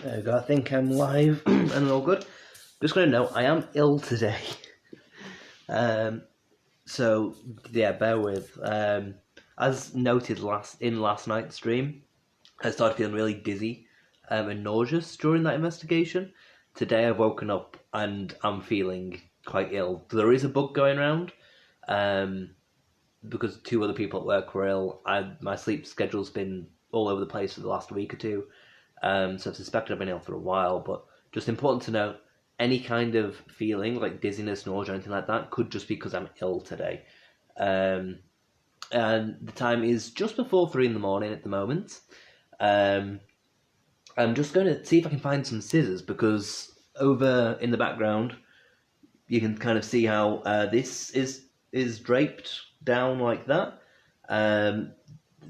There we go, I think I'm live and all good. Just going to note, I am ill today. So, yeah, bear with. As noted in last night's stream, I started feeling really dizzy and nauseous during that investigation. Today I've woken up and I'm feeling quite ill. There is a bug going around because two other people at work were ill. My sleep schedule's been all over the place for the last week or two. So I've suspected I've been ill for a while, but just important to note, any kind of feeling like dizziness, nausea, or anything like that could just be because I'm ill today. And the time is just before 3 in the morning at the moment. I'm just going to see if I can find some scissors, because over in the background you can kind of see how this is draped down like that.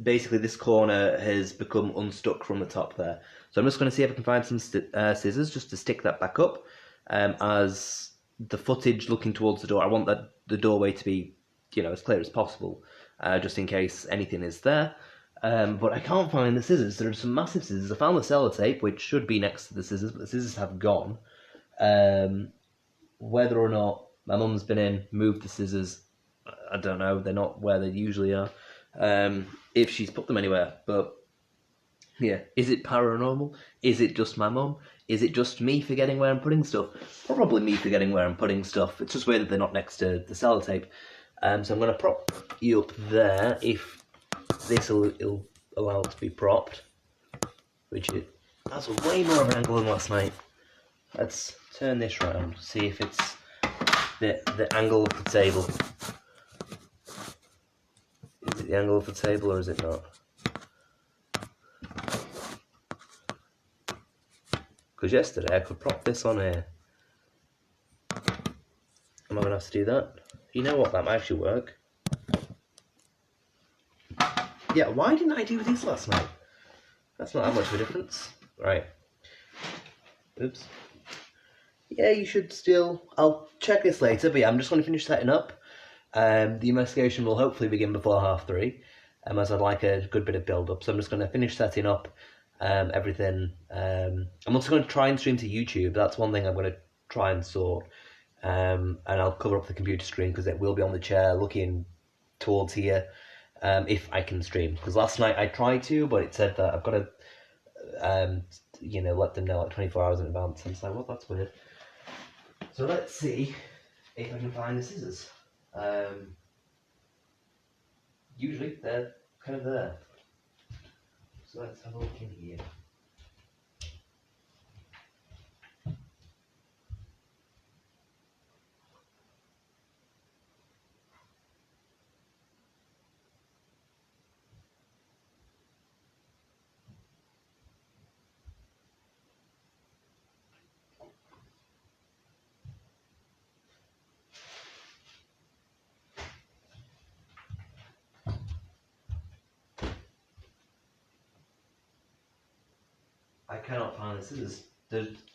Basically this corner has become unstuck from the top there. So I'm just going to see if I can find some scissors just to stick that back up. As the footage looking towards the door, I want the doorway to be, as clear as possible, just in case anything is there. But I can't find the scissors. There are some massive scissors. I found the sellotape, which should be next to the scissors, but the scissors have gone. Whether or not my mum's been in, moved the scissors, I don't know. They're not where they usually are. If she's put them anywhere, but yeah, is it paranormal? Is it just my mum? Is it just me forgetting where I'm putting stuff? Probably me forgetting where I'm putting stuff. It's just weird that they're not next to the sellotape. So I'm going to prop you up there, if this will allow it to be propped, which that's way more of an angle than last night. Let's turn this round, see if it's the angle of the table. Is it the angle of the table or is it not? Because yesterday I could prop this on here. Am I going to have to do that? You know what, that might actually work. Yeah, why didn't I do this last night? That's not that much of a difference. Right. Oops. Yeah, you should still... I'll check this later, but yeah, I'm just going to finish setting up. The investigation will hopefully begin before 3:30, as I'd like a good bit of build-up. So I'm just going to finish setting up everything. I'm also going to try and stream to YouTube. That's one thing I'm going to try and sort. And I'll cover up the computer screen because it will be on the chair looking towards here, if I can stream. Because last night I tried to, but it said that I've got to, let them know like 24 hours in advance. And it's like, well, that's weird. So let's see if I can find the scissors. Usually they're kind of there. So let's have a look in here. I cannot find the scissors.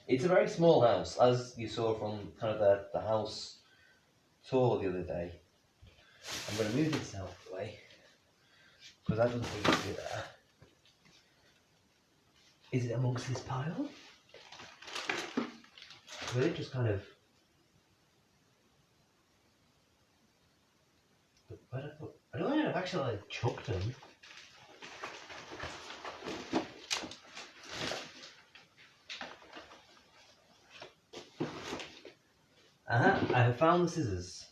It's a very small house, as you saw from kind of the house tour the other day. I'm going to move this out of the way, because I don't think it's there. Is it amongst this pile? Will it just kind of... I don't think I've actually chucked them. I have found the scissors.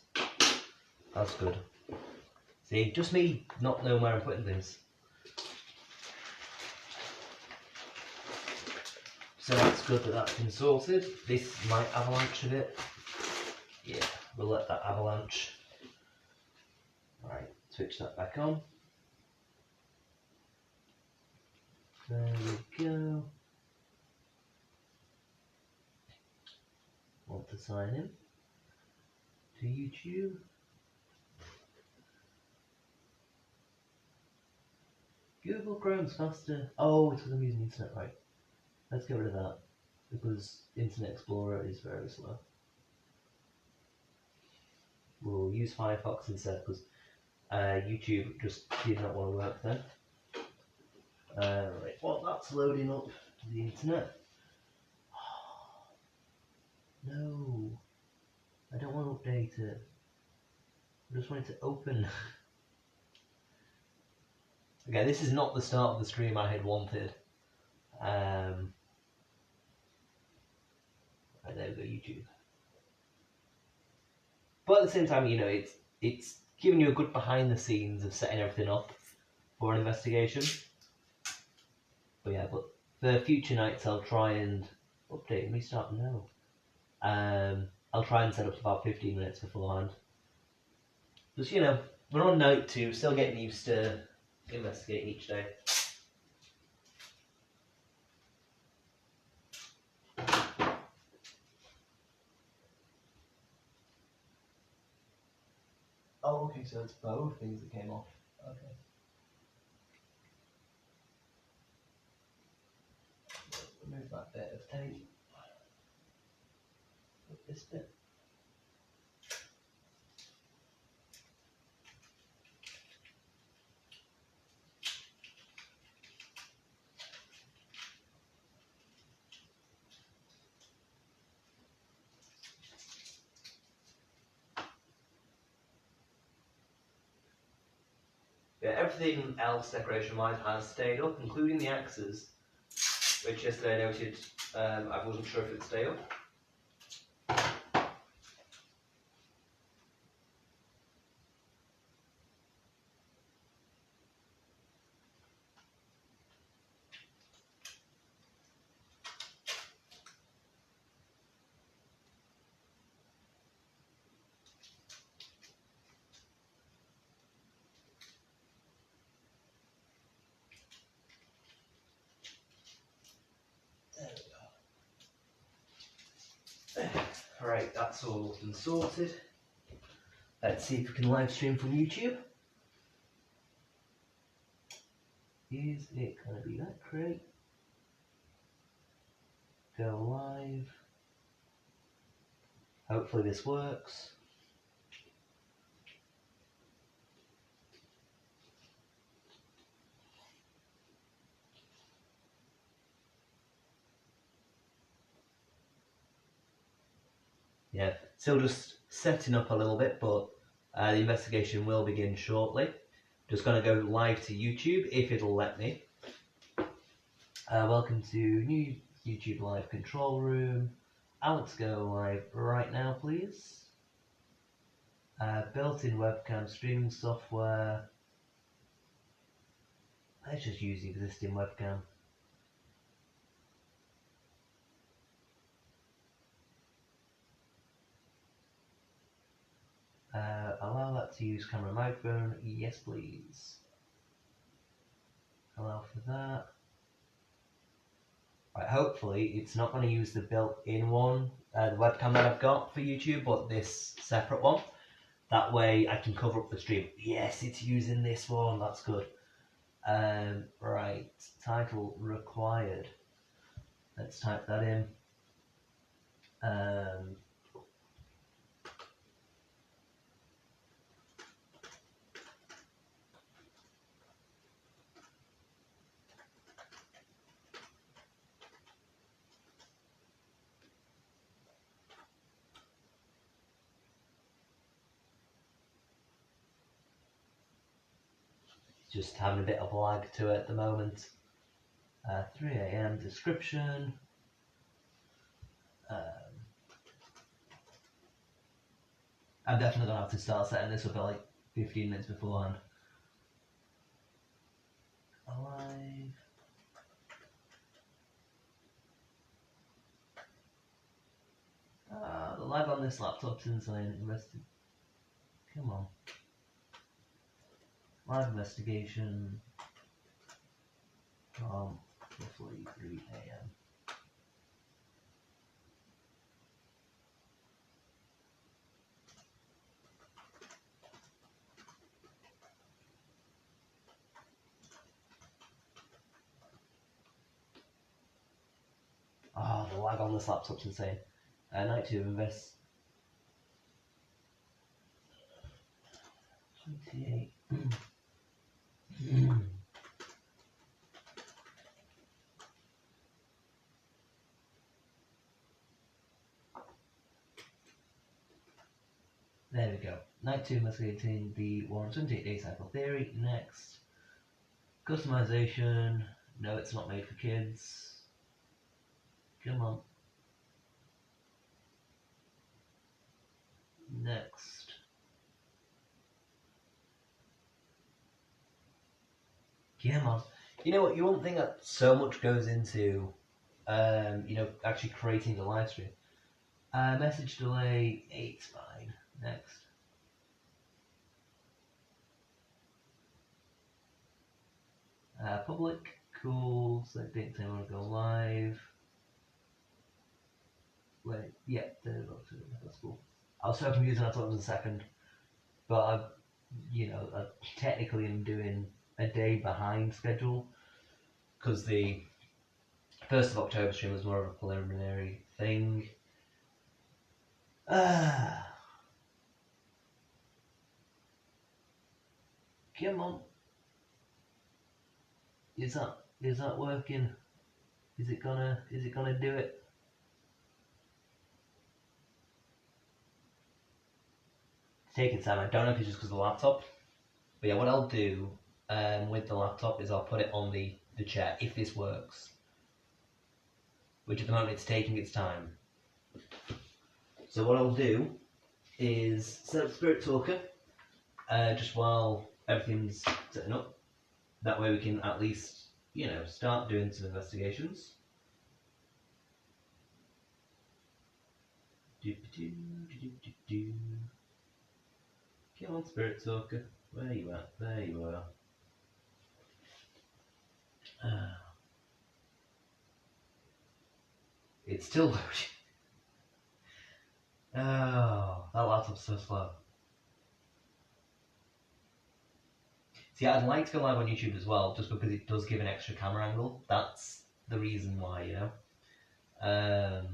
That's good. See, just me not knowing where I'm putting things. So that's good that that's been sorted. This might avalanche a bit. Yeah, we'll let that avalanche. Right, switch that back on. There we go. Want to sign in to YouTube. Google Chrome's faster. Oh, it's because I'm using internet, right. Let's get rid of that, because Internet Explorer is very slow. We'll use Firefox instead, because YouTube just did not want to work then. Right, well, that's loading up the internet. No, I don't want to update it. I just want it to open. Okay, this is not the start of the stream I had wanted. Right, there we go, YouTube. But at the same time, you know, it's giving you a good behind the scenes of setting everything up for an investigation. But yeah, but for future nights I'll try and update and restart. No. I'll try and set up about 15 minutes beforehand. Just, you know, we're on night 2, still getting used to investigating each day. Oh, okay, so it's both things that came off. Okay. Remove that bit of tape. Put this bit. Yeah, everything else decoration-wise has stayed up, including the axes, which yesterday I noted I wasn't sure if it'd stay up. Alright, that's all up and sorted. Let's see if we can live stream from YouTube. Is it going to be that great? Go live. Hopefully this works. Yeah, still just setting up a little bit, but the investigation will begin shortly. Just going to go live to YouTube if it'll let me. Welcome to new YouTube live control room. Alex, go live right now, please. Built-in webcam streaming software. Let's just use the existing webcam. Allow that to use camera microphone. Yes, please. Allow for that. Right, hopefully it's not going to use the built-in one, the webcam that I've got for YouTube, but this separate one. That way I can cover up the stream. Yes, it's using this one. That's good. Right, title required. Let's type that in. Just having a bit of lag to it at the moment. 3 AM description. I'm definitely going to have to start setting this up at like 15 minutes beforehand. Alive. The lag on this laptop's insane. Come on. Live investigation from roughly 3 AM. The lag on this laptop's insane. Night 2 invest 28. There we go. Night 2 investigating the 128-day cycle theory. Next. Customization. No, it's not made for kids. Come on. Next. Come on. You know what? You won't think that so much goes into, actually creating the live stream. Message delay. 8's fine. Next. Public. Cool. Select date and time I want to go live. Wait. Yeah. That's cool. I was so confused when I thought it was a second, but I technically am doing a day behind schedule because the 1st of October stream was more of a preliminary thing. Come on. Is that working? Is it gonna do it? It's taking time. I don't know if it's just because of the laptop. But yeah, what I'll do with the laptop is I'll put it on the chair if this works. Which at the moment it's taking its time. So what I'll do is set up Spirit Talker just while everything's setting up. That way we can at least, start doing some investigations. Come on, Spirit Talker. Where you at? There you are. It's still loading. Oh, that laptop's so slow. See, I'd like to go live on YouTube as well, just because it does give an extra camera angle. That's the reason why, Right,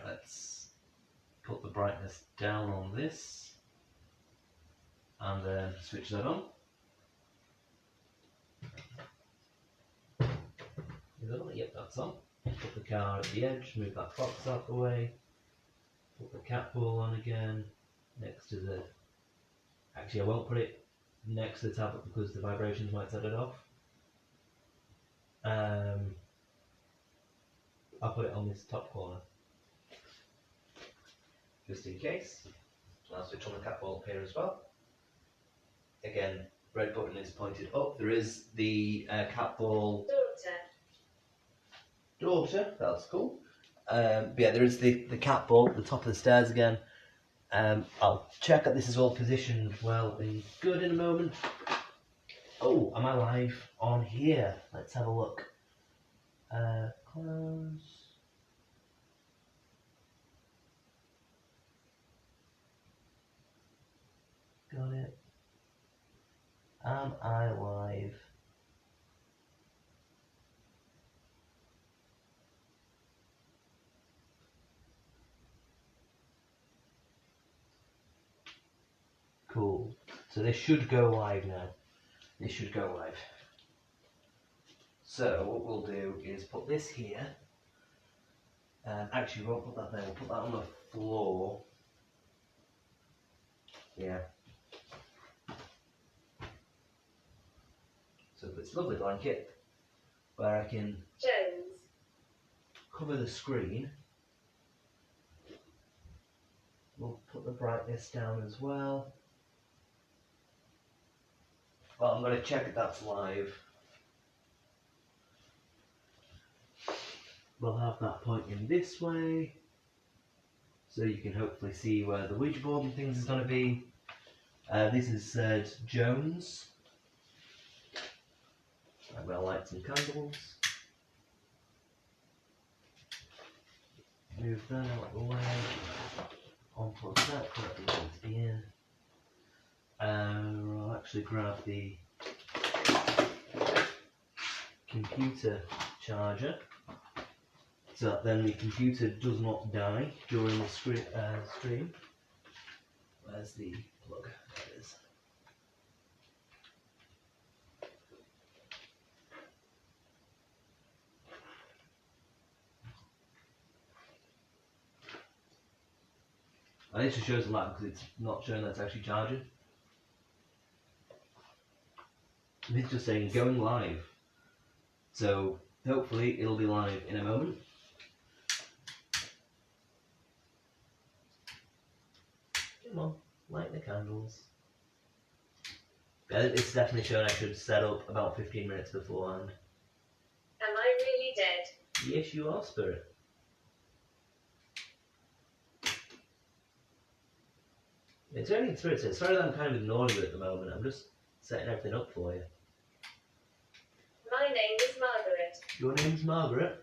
let's put the brightness down on this, and then switch that on. Yep, that's on. Put the car at the edge, move that box out the way, put the cat ball on again, next to the... Actually, I won't put it next to the tablet because the vibrations might set it off. I'll put it on this top corner, just in case. I'll switch on the cat ball here as well. Again, red button is pointed up. There is the cat ball... Daughter, that's cool. But yeah, there is the cat ball at the top of the stairs again. I'll check that this is all positioned well and good in a moment. Oh, am I live on here? Let's have a look. Close. Got it. Am I live? Cool. So this should go live now. This should go live. So what we'll do is put this here. Actually, we won't put that there. We'll put that on the floor. Yeah. So this lovely blanket where I can cover the screen. We'll put the brightness down as well. Well, I'm going to check if that's live. We'll have that pointing this way, so you can hopefully see where the Ouija board and things is going to be. This is Jones. I'm going to light some candles. Move that out of the way. Unplug that, put it in. I'll actually grab the computer charger, so that then the computer does not die during the stream. Where's the plug? There it is. And this just shows the light because it's not showing that it's actually charging. And it's just saying going live. So hopefully it'll be live in a moment. Come on, light the candles. It's definitely showing I should set up about 15 minutes beforehand. Am I really dead? Yes, you are, Spirit. It's only Spirit says, sorry that I'm kind of ignoring you at the moment. I'm just setting everything up for you. My name is Margaret. Your name's Margaret?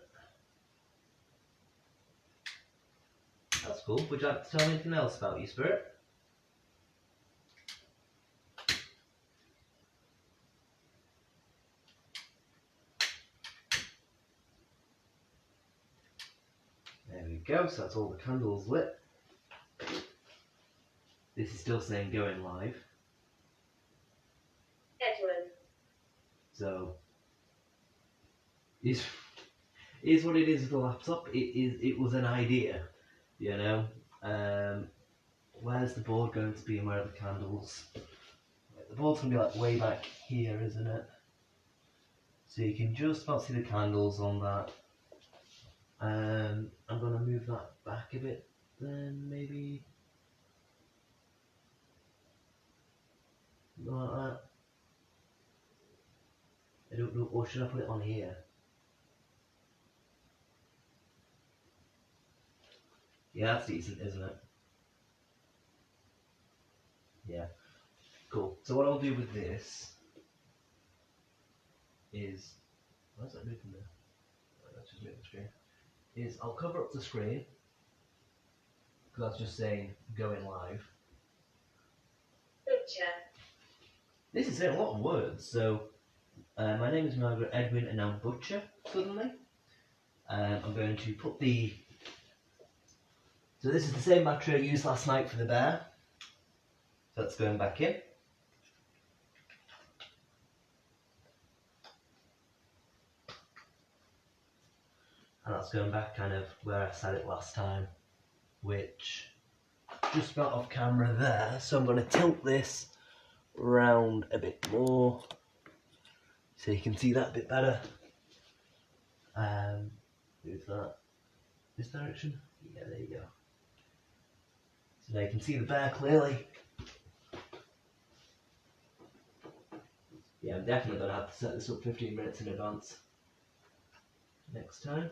That's cool. Would you like to tell me anything else about you, Spirit? There we go, so that's all the candles lit. This is still saying going live. Edwin. So, is what it is with the laptop. It was an idea, you know. Where's the board going to be and where are the candles? The board's going to be like way back here, isn't it? So you can just about see the candles on that. I'm going to move that back a bit then, maybe. Like that. I don't know, or should I put it on here? Yeah, that's decent, isn't it? Yeah. Cool. So what I'll do with this is, where's that moving there? Oh, that's just moving the screen. Is I'll cover up the screen because that's just saying going live. Butcher. This is saying a lot of words. So my name is Margaret Edwin, and now Butcher suddenly. I'm going to put the. So this is the same battery I used last night for the bear. So that's going back in. And that's going back kind of where I set it last time, which just about off camera there. So I'm going to tilt this round a bit more so you can see that a bit better. Move that this direction. Yeah, there you go. So now you can see the bear clearly. Yeah, I'm definitely going to have to set this up 15 minutes in advance next time.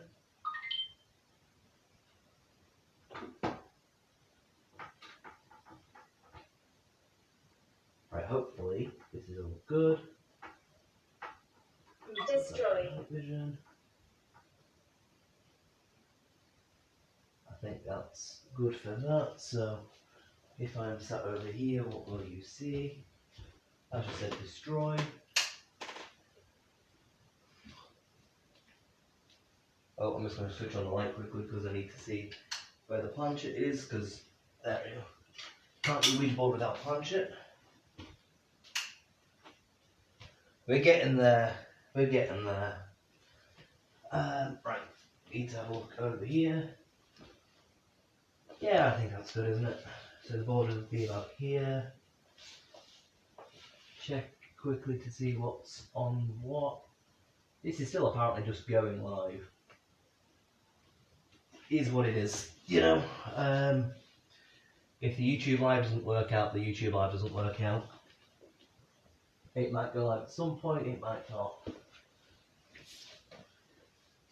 Right, hopefully this is all good. Destroy. Vision. I think that's good for that. So if I'm sat over here, what will you see? I just said destroy. Oh, I'm just going to switch on the light quickly because I need to see where the planchet is, because there we go. Can't do Ouija board without planchet. We're getting there. We're getting there. Right, need to have a look over here. Yeah, I think that's good, isn't it? So the board will be about here. Check quickly to see what's on what. This is still apparently just going live. Is what it is, you know. If the YouTube live doesn't work out, the YouTube live doesn't work out. It might go live at some point, it might not.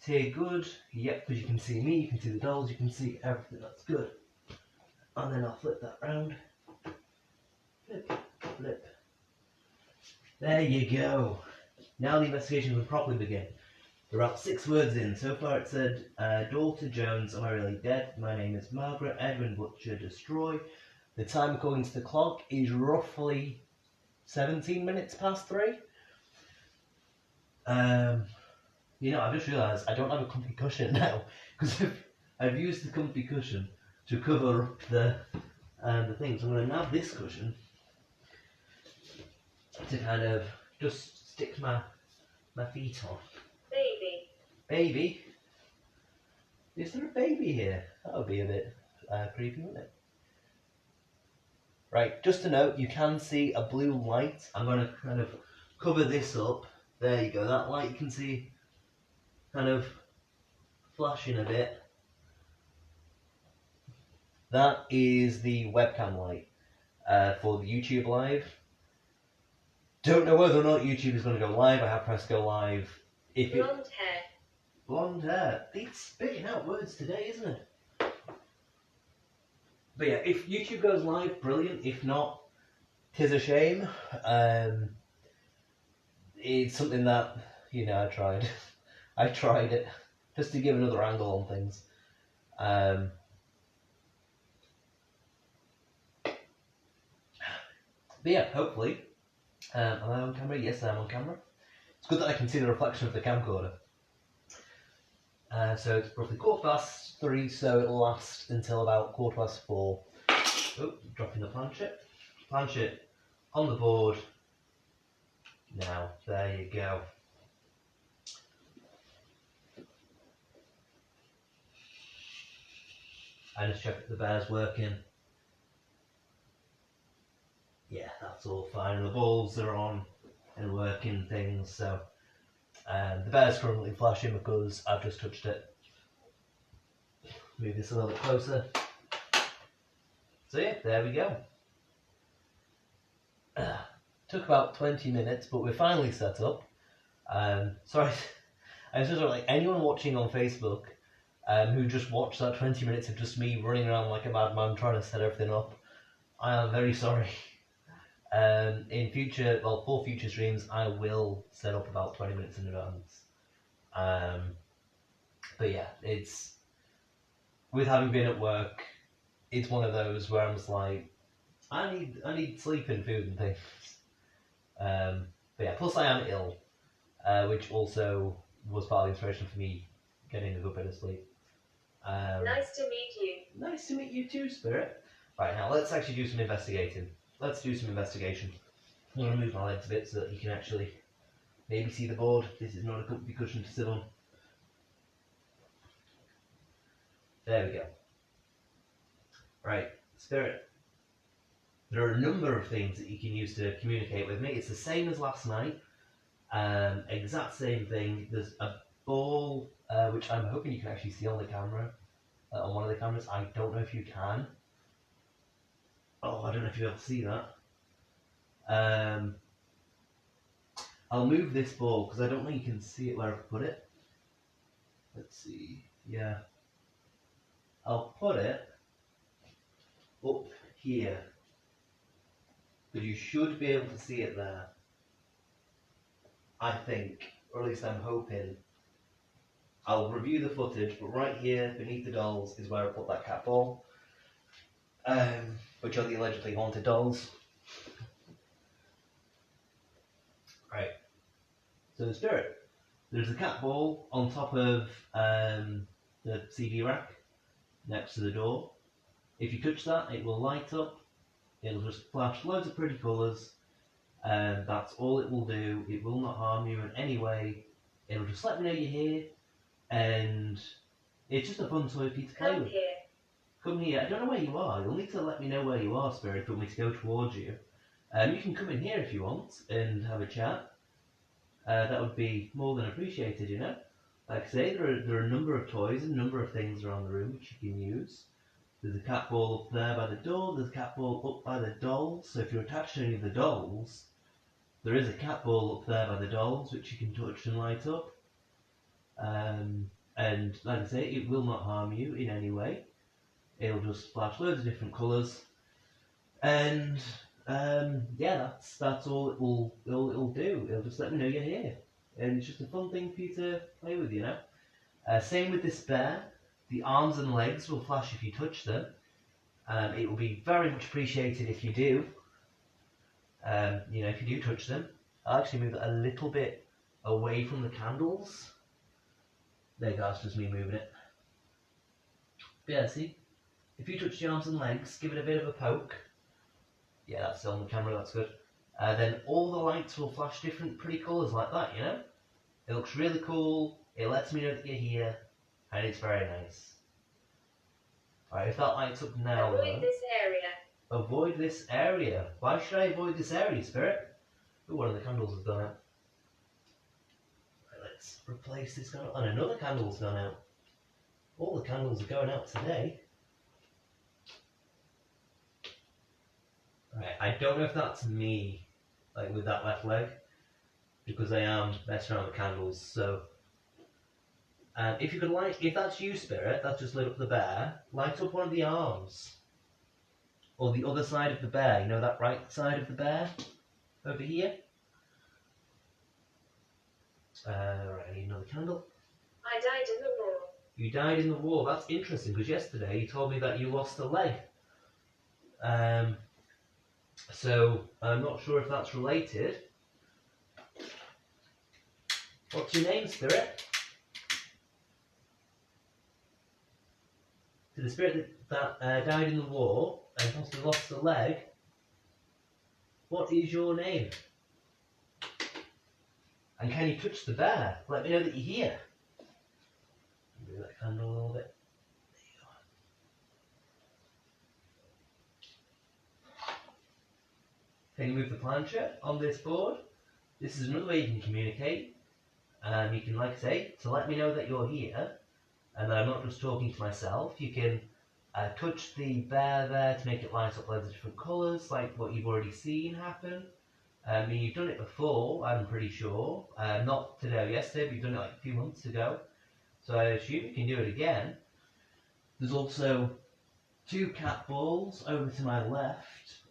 Here, good. Yep, because you can see me, you can see the dolls, you can see everything. That's good. And then I'll flip that round. Flip, flip. There you go. Now the investigation can properly begin. There are about 6 words in. So far it said, Daughter Jones, am I really dead? My name is Margaret, Edwin Butcher, destroy. The time according to the clock is roughly 17 minutes past 3. You know, I've just realised I don't have a comfy cushion now, because I've used the comfy cushion to cover up the things. I'm going to nab this cushion to kind of just stick my feet on. Baby. Baby? Is there a baby here? That would be a bit creepy, wouldn't it? Right, just to note, you can see a blue light. I'm going to kind of cover this up. There you go, that light you can see kind of flashing a bit. That is the webcam light for the YouTube live. Don't know whether or not YouTube is going to go live. I have pressed go live. If it... Blonde hair. Blonde hair. It's spitting out words today, isn't it? But yeah, if YouTube goes live, brilliant. If not, 'tis a shame. It's something that, you know, I tried. I tried it just to give another angle on things. But yeah, hopefully. Am I on camera? Yes, I'm on camera. It's good that I can see the reflection of the camcorder. So it's roughly 3:15, so it'll last until about 4:15. Oh, dropping the planchette. Planchette on the board. Now, there you go. I just checked the bear's working. Yeah, that's all fine. The balls are on and working things, so the bear's currently flashing because I've just touched it. Move this a little bit closer. So yeah, there we go. Took about 20 minutes, but we're finally set up. Sorry, I was just like anyone watching on Facebook who just watched that 20 minutes of just me running around like a madman trying to set everything up. I am very sorry. In future, well, for future streams, I will set up about 20 minutes in advance. But yeah, it's with having been at work, it's one of those where I'm just like, I need sleep and food and things. But yeah, plus I am ill, which also was part of the inspiration for me getting a good bit of sleep. Nice to meet you. Nice to meet you too, Spirit. Right, now let's actually do some investigating. Let's do some investigation. I'm going to move my legs a bit so that you can actually maybe see the board. This is not a comfy cushion to sit on. There we go. Right, Spirit. There are a number of things that you can use to communicate with me. It's the same as last night. Exact same thing. There's a ball, which I'm hoping you can actually see on the camera, on one of the cameras. I don't know if you can. Oh, I don't know if you'll be able to see that. I'll move this ball because I don't know you can see it where I've put it. Let's see. Yeah. I'll put it up here. But you should be able to see it there. I think, or at least I'm hoping. I'll review the footage, but right here beneath the dolls is where I put that cat ball. Which are the allegedly haunted dolls. Right. So the Spirit. There's a cat ball on top of the CD rack next to the door. If you touch that, it will light up. It'll just flash loads of pretty colours. That's all it will do. It will not harm you in any way. It'll just let me know you're here. And it's just a fun toy for you to play Come with. here. Come here. I don't know where you are. You'll need to let me know where you are, Spirit, if you want me to go towards you. You can come in here if you want and have a chat. That would be more than appreciated, you know. Like I say, there are a number of toys and a number of things around the room which you can use. There's a cat ball up there by the door. There's a cat ball up by the dolls. So if you're attached to any of the dolls, there is a cat ball up there by the dolls which you can touch and light up. And like I say, it will not harm you in any way. It'll just flash loads of different colours, and yeah, that's all it'll do. It'll just let me know you're here, and it's just a fun thing for you to play with, you know. Same with this bear. The arms and legs will flash if you touch them. It will be very much appreciated if you do. You know, if you do touch them. I'll actually move it a little bit away from the candles. There you go, that's just me moving it. But yeah, see? If you touch the arms and legs, give it a bit of a poke. Yeah, that's still on the camera, that's good. Then all the lights will flash different pretty colours like that, you know? It looks really cool, it lets me know that you're here, and it's very nice. Alright, if that lights up now Avoid though. this area. avoid this area. Why should I avoid this area, Spirit? Ooh, one of the candles has gone out. Right, let's replace this candle. And another candle's gone out. All the candles are going out today. Right, I don't know if that's me, like with that left leg, because I am messing around with candles. So, if you could light, if that's you, Spirit, that's just lit up the bear. Light up one of the arms, or the other side of the bear. You know that right side of the bear, over here. Right, I need another candle. I died in the war. You died in the war. That's interesting because yesterday you told me that you lost a leg. So I'm not sure if that's related. What's your name, Spirit? To the spirit that died in the war and possibly lost a leg, what is your name? And can you touch the bear? Let me know that you're here. Move that candle a little bit. There you go. Can you move the planchette on this board? This is another way you can communicate. You can, like I say, to let me know that you're here and that I'm not just talking to myself. You can touch the bear there to make it light up loads of different colours, like what you've already seen happen. You've done it before, I'm pretty sure. Not today or yesterday, but you've done it like a few months ago. So I assume you can do it again. There's also 2 cat balls over to my left,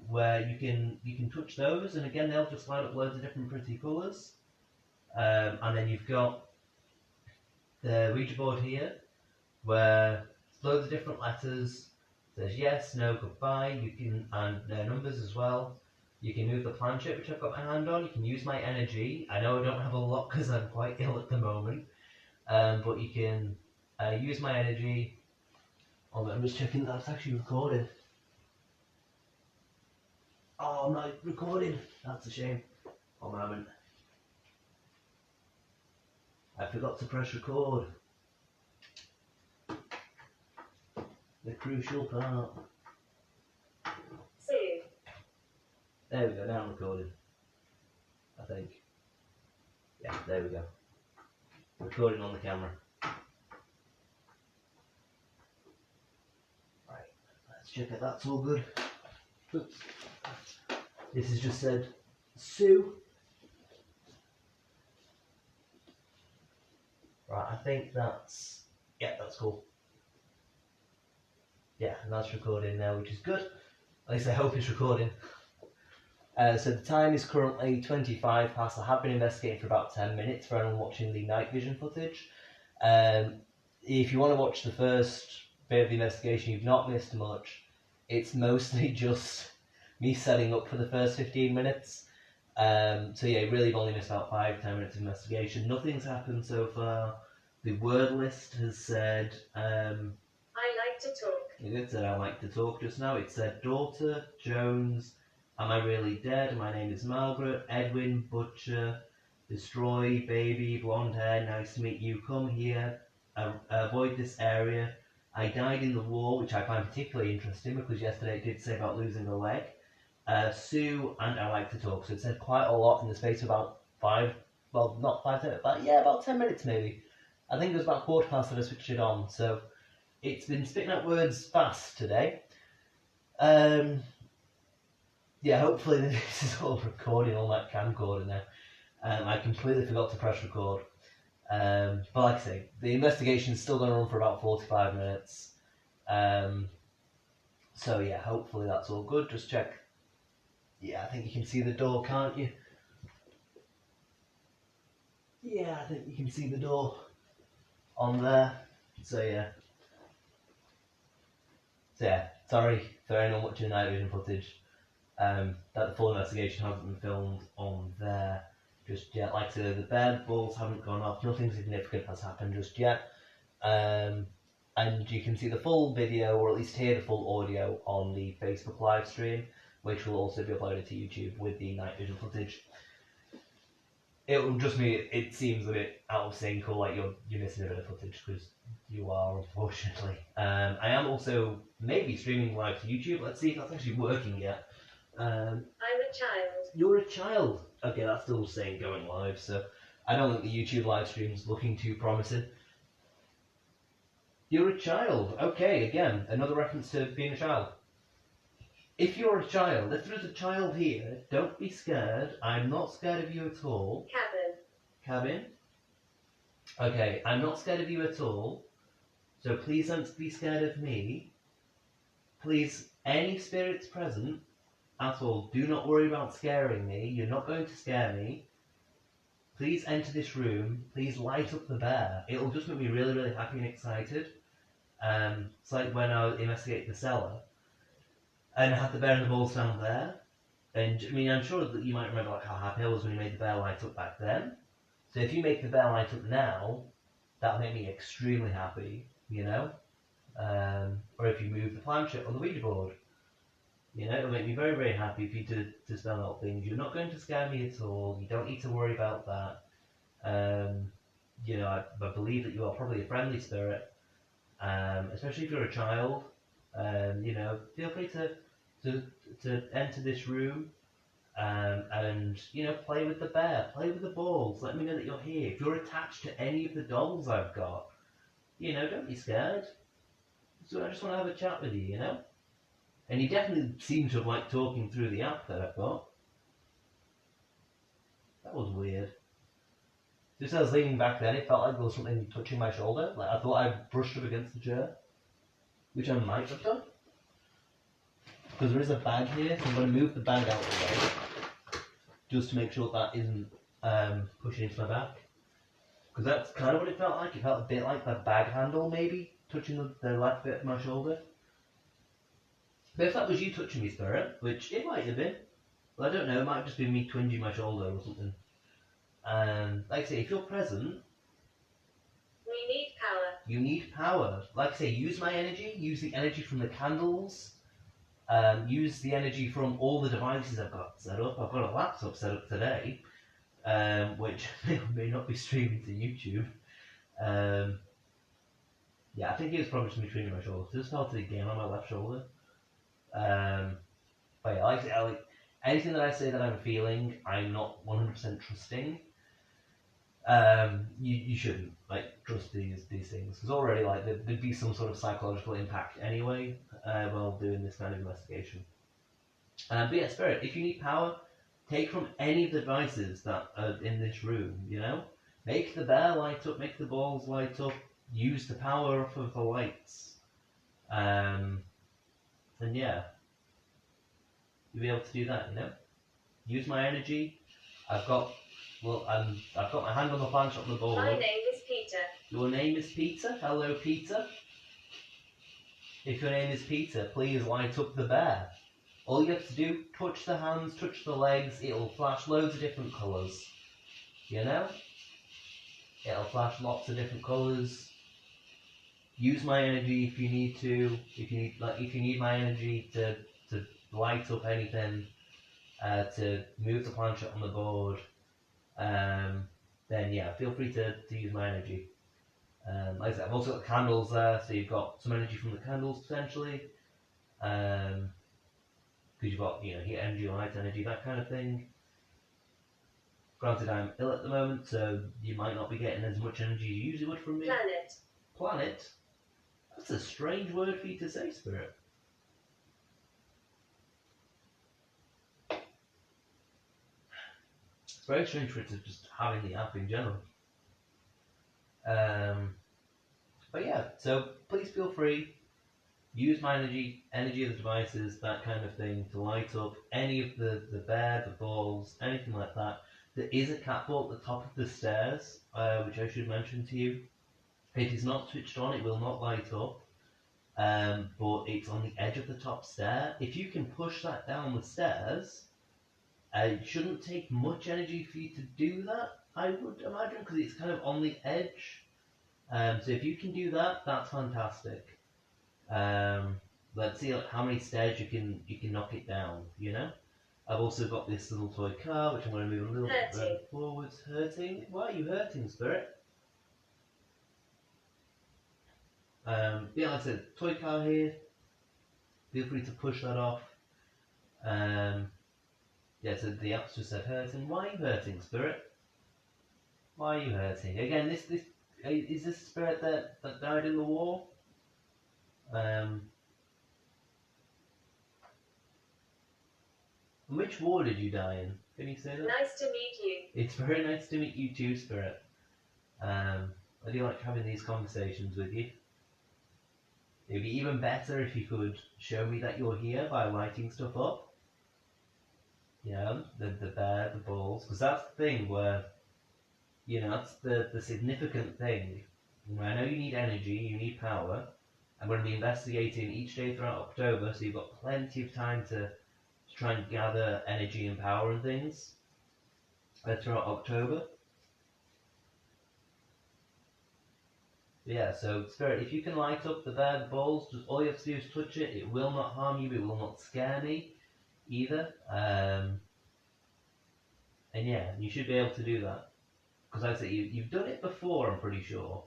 where you can touch those, and again they'll just light up loads of different pretty colours. And then you've got the Ouija board here, where there's loads of different letters. It says yes, no, goodbye. You can, and numbers as well. You can move the planchette, which I've got my hand on. You can use my energy. I know I don't have a lot because I'm quite ill at the moment, but you can use my energy. Oh, I'm just checking that it's actually recording. Oh, I'm not recording. That's a shame. One moment. I forgot to press record. The crucial part. Sue. There we go, now I'm recording. I think. Yeah, there we go. Recording on the camera. Right, let's check if that's all good. Oops. This has just said Sue. Right, I think that's, yeah, that's cool. Yeah, and that's recording now, which is good. At least I hope it's recording. So the time is currently 25 past. I have been investigating for about 10 minutes for anyone watching the night vision footage. If you want to watch the first bit of the investigation, you've not missed much. It's mostly just me setting up for the first 15 minutes. So yeah, really you've only missed about 5-10 minutes of investigation. Nothing's happened so far. The word list has said... I like to talk. It said I like to talk just now. It said daughter, Jones, am I really dead? My name is Margaret, Edwin, Butcher, Destroy, Baby, Blonde Hair, nice to meet you, come here, avoid this area. I died in the war, which I find particularly interesting because yesterday it did say about losing a leg. Sue, and I like to talk. So it said quite a lot in the space of about 5, well, not 5 minutes, but yeah, about 10 minutes maybe. I think it was about 1/4 that I switched it on, so it's been spitting out words fast today. Yeah, hopefully this is all recording, all that camcorder now. I completely forgot to press record. But like I say, the investigation's still going to run for about 45 minutes. So yeah, hopefully that's all good. Just check. Yeah, I think you can see the door, can't you? Yeah, I think you can see the door on there. So yeah. So yeah, sorry for anyone watching the night vision footage. That the full investigation hasn't been filmed on there just yet. Like I said, the bear balls haven't gone off. Nothing significant has happened just yet. And you can see the full video, or at least hear the full audio, on the Facebook live stream, which will also be uploaded to YouTube with the night vision footage. it will just mean it seems a bit out of sync, or like you're missing a bit of footage, because you are, unfortunately. I am also maybe streaming live to YouTube. Let's see if that's actually working yet. I'm a child. You're a child. Okay, that's still saying going live, so I don't think the YouTube live stream's looking too promising. You're a child. Okay, again, another reference to being a child. If you're a child, if there's a child here, don't be scared. I'm not scared of you at all. Cabin? Okay, I'm not scared of you at all. So please don't be scared of me. Please, any spirits present at all, do not worry about scaring me. You're not going to scare me. Please enter this room. Please light up the bear. It'll just make me really, really happy and excited. It's like when I investigated the cellar and I had the bear and the balls down there. And I mean, I'm sure that you might remember like how happy I was when you made the bear light up back then. So if you make the bear light up now, that'll make me extremely happy, you know? Or if you move the planchette on the Ouija board, you know, it'll make me very, very happy for you to spell out things. You're not going to scare me at all. You don't need to worry about that. You know, I believe that you are probably a friendly spirit, especially if you're a child. You know, feel free to enter this room and, you know, play with the bear, play with the balls. Let me know that you're here. If you're attached to any of the dolls I've got, you know, don't be scared. So I just want to have a chat with you, you know? And you definitely seem to have liked talking through the app that I've got. That was weird. Just as I was leaning back then, it felt like there was something touching my shoulder. Like I thought I brushed up against the chair, which I might have done. Because there is a bag here, so I'm going to move the bag out of the way, just to make sure that isn't pushing into my back. Because that's kind of what it felt like. It felt a bit like the bag handle, maybe, touching the left bit of my shoulder. But if that was you touching me, Spirit, which it might have been, well, I don't know, it might have just been me twinging my shoulder or something. Like I say, if you're present, We need power. you need power. Like I say, use my energy, use the energy from the candles, use the energy from all the devices I've got set up. I've got a laptop set up today, which may or may not be streaming to YouTube. Yeah, I think it was probably just me twinging my shoulder. Just started again on my left shoulder. But yeah, like anything that I say that I'm feeling, I'm not 100% trusting. You shouldn't like trust these things, because already like there'd be some sort of psychological impact anyway while doing this kind of investigation. But yeah, Spirit, if you need power, take from any of the devices that are in this room. You know, make the bear light up, make the balls light up, use the power of the lights, and yeah, you'll be able to do that. You know, use my energy. I've got my hand on the planch on the board. My name is Peter. Your name is Peter? Hello, Peter. If your name is Peter, please light up the bear. All you have to do, touch the hands, touch the legs, it'll flash loads of different colours. You know? It'll flash lots of different colours. Use my energy if you need to. If you need my energy to light up anything, to move the planchette on the board, then yeah, feel free to use my energy. Like I said, I've also got candles there, so you've got some energy from the candles potentially. Because you've got, you know, heat energy, light energy, that kind of thing. Granted, I'm ill at the moment, so you might not be getting as much energy you usually would from me. Planet. Planet? That's a strange word for you to say, Spirit. It's very strange for it to just having the app in general. But yeah, so please feel free. Use my energy of the devices, that kind of thing, to light up any of the bear, the balls, anything like that. There is a catwalk at the top of the stairs, which I should mention to you. If it's not switched on, it will not light up. But it's on the edge of the top stair. If you can push that down the stairs, it shouldn't take much energy for you to do that, I would imagine, because it's kind of on the edge. So if you can do that, that's fantastic. Let's see how many stairs you can knock it down, you know? I've also got this little toy car, which I'm going to move a little Hurting. bit forwards. Hurting? Why are you hurting, Spirit? Yeah, like I said, toy car here. Feel free to push that off. Yeah, so the app's just said hurting. Why are you hurting, Spirit? Why are you hurting? Again, this is this spirit that died in the war? Which war did you die in? Can you say that? Nice to meet you. It's very nice to meet you too, Spirit. I do like having these conversations with you. It'd be even better if you could show me that you're here by lighting stuff up. Yeah, the bear, the balls, because that's the thing where, you know, that's the significant thing. I know you need energy, you need power. I'm going to be investigating each day throughout October, so you've got plenty of time to try and gather energy and power and things throughout October. Yeah, so Spirit, if you can light up the bear, the balls, just all you have to do is touch it. It will not harm you, it will not scare me either. And yeah, you should be able to do that. Because like I say, you've done it before, I'm pretty sure.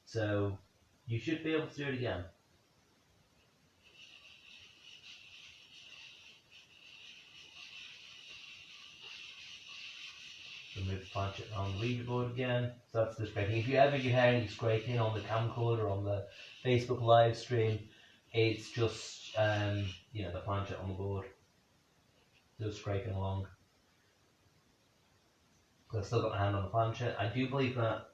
So you should be able to do it again. Remove the planchette on the Ouija board again. So that's the scraping. If you ever hear any scraping on the camcorder or on the Facebook live stream, it's just you know, the planchette on the board. Just scraping along. So I've still got my hand on the planchette. I do believe that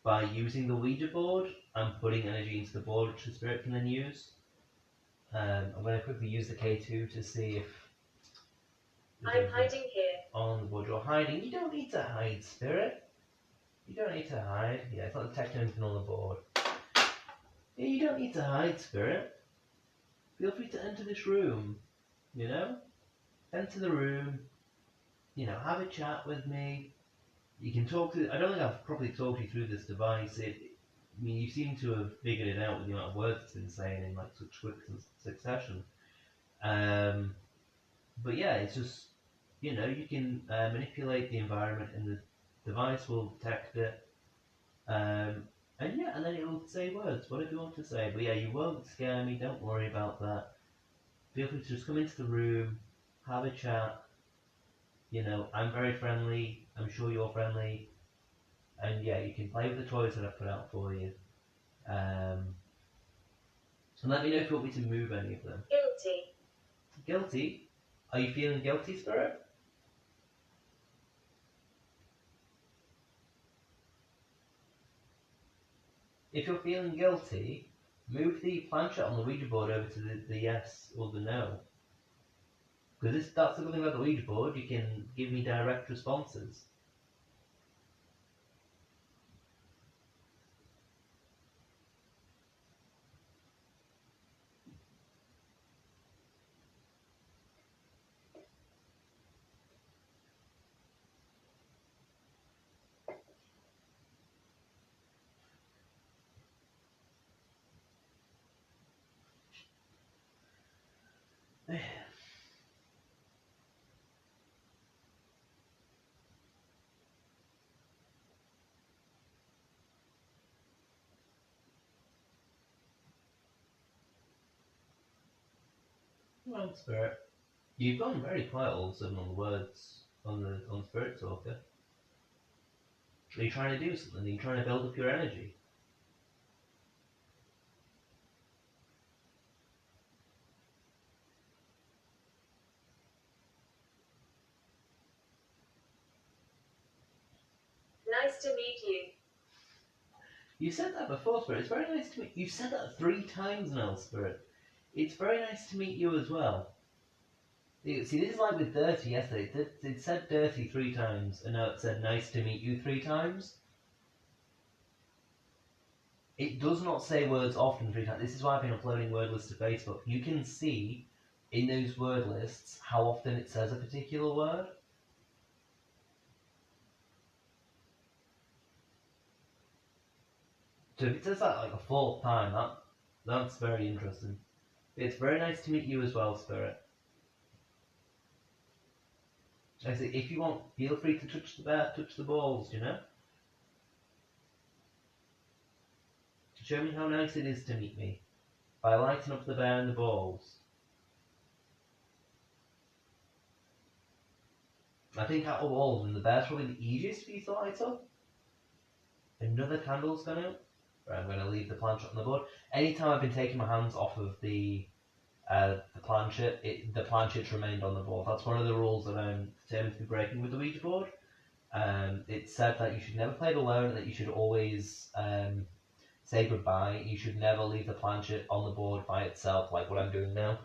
by using the Ouija board, I'm putting energy into the board which the spirit can then use. I'm going to quickly use the K2 to see if I'm hiding here. on the board you're hiding. You don't need to hide, Spirit. You don't need to hide. Yeah, it's not detecting anything on the board. Yeah, you don't need to hide, Spirit. Feel free to enter this room. You know? Enter the room. You know, have a chat with me. You can talk to... I don't think I've properly talked you through this device. I mean, you seem to have figured it out with the amount of words it's been saying in like such quick succession. But yeah, it's just... You know, you can manipulate the environment and the device will detect it. And yeah, and then it will say words, whatever you want to say. But yeah, you won't scare me, don't worry about that. Feel free to just come into the room, have a chat. You know, I'm very friendly, I'm sure you're friendly. And yeah, you can play with the toys that I've put out for you. And let me know if you want me to move any of them. Guilty. Guilty? Are you feeling guilty, Spirit? If you're feeling guilty, move the planchette on the Ouija board over to the yes or the no. Because that's the good thing about the Ouija board, you can give me direct responses. Well, Spirit, you've gone very quiet all of a sudden on the words on Spirit Talker. Are you trying to do something? Are you trying to build up your energy? Nice to meet you. You said that before, Spirit. It's very nice to meet you. You've said that 3 times now, Spirit. It's very nice to meet you as well. See, this is like with Dirty yesterday. It said Dirty 3 times, and now it said nice to meet you 3 times. It does not say words often 3 times. This is why I've been uploading word lists to Facebook. You can see in those word lists how often it says a particular word. So if it says that like a 4th time, that's very interesting. It's very nice to meet you as well, Spirit. I say, if you want, feel free to touch the bear, touch the balls, you know? Show me how nice it is to meet me by lighting up the bear and the balls. I think out of all of them, the bear's probably the easiest for you to light up. Another candle's gone out. Right, I'm going to leave the planchette on the board. Anytime I've been taking my hands off of the planchette, the planchettes remained on the board. That's one of the rules that I'm determined to be breaking with the Ouija board. It's said that you should never play it alone, and that you should always say goodbye. You should never leave the planchette on the board by itself, like what I'm doing now.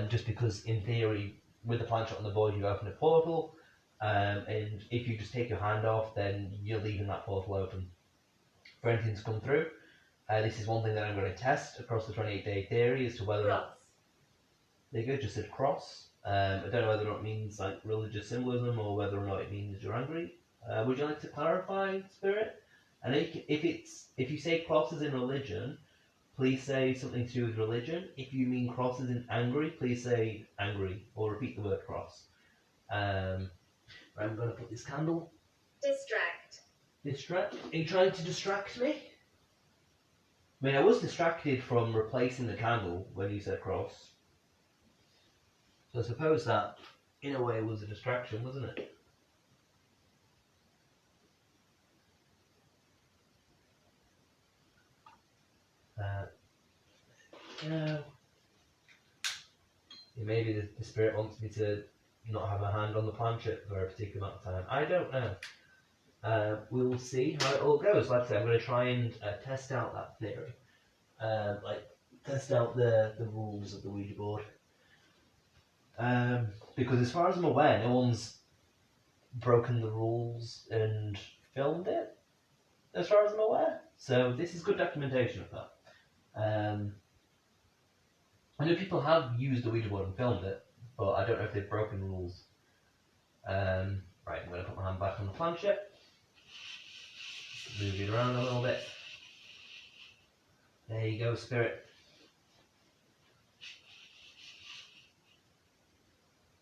Just because, in theory, with the planchette on the board, you open a portal, and if you just take your hand off, then you're leaving that portal open for anything to come through. This is one thing that I'm going to test across the 28-day theory as to whether or not. There you go, just said cross. I don't know whether or not it means like religious symbolism or whether or not it means you're angry. Would you like to clarify, Spirit? And if you say crosses in religion, please say something to do with religion. If you mean crosses in angry, please say angry or repeat the word cross. I'm going to put this candle. Distract? Are you trying to distract me? I mean, I was distracted from replacing the candle when you said cross. So I suppose that, in a way, was a distraction, wasn't it? Maybe the spirit wants me to not have a hand on the planchette for a particular amount of time. I don't know. We'll see how it all goes. Like I said, I'm going to try and test out that theory. Test out the rules of the Ouija board. Because as far as I'm aware, no one's broken the rules and filmed it, as far as I'm aware. So this is good documentation of that. I know people have used the Ouija board and filmed it, but I don't know if they've broken rules. Right, I'm going to put my hand back on the planchette. Move it around a little bit. There you go, Spirit.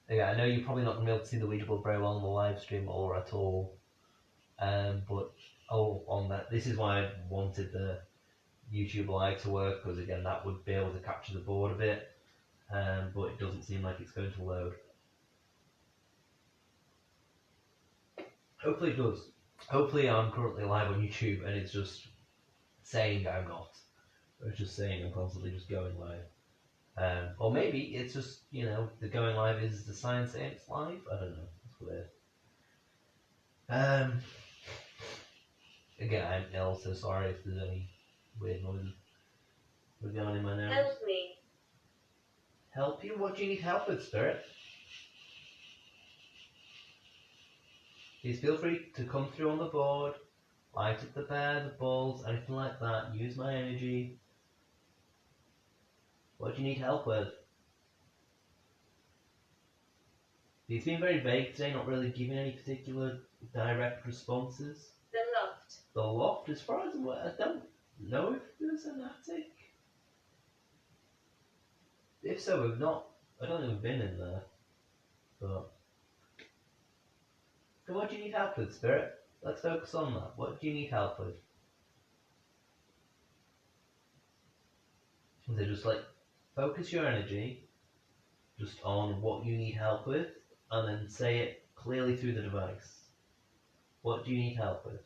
Yeah, I know you're probably not going to be able to see the Ouija board very well on the live stream or at all. On that, this is why I wanted the YouTube live to work, because again, that would be able to capture the board a bit. But it doesn't seem like it's going to load. Hopefully it does. Hopefully I'm currently live on YouTube and it's just saying I'm not. Or it's just saying I'm constantly just going live. Or maybe it's just, the going live is the sign saying it's live. I don't know. It's weird. Again, I'm ill, so sorry if there's any weird noises going in my nose. Help me. Help you? What do you need help with, Spirit? Please feel free to come through on the board, light up the bear, the balls, anything like that. Use my energy. What do you need help with? He's been very vague today, not really giving any particular direct responses. The loft. The loft, as far as I'm aware, I don't know if there's an attic. If so, I don't think we've been in there. But so what do you need help with, Spirit? Let's focus on that. What do you need help with? So just focus your energy just on what you need help with, and then say it clearly through the device. What do you need help with?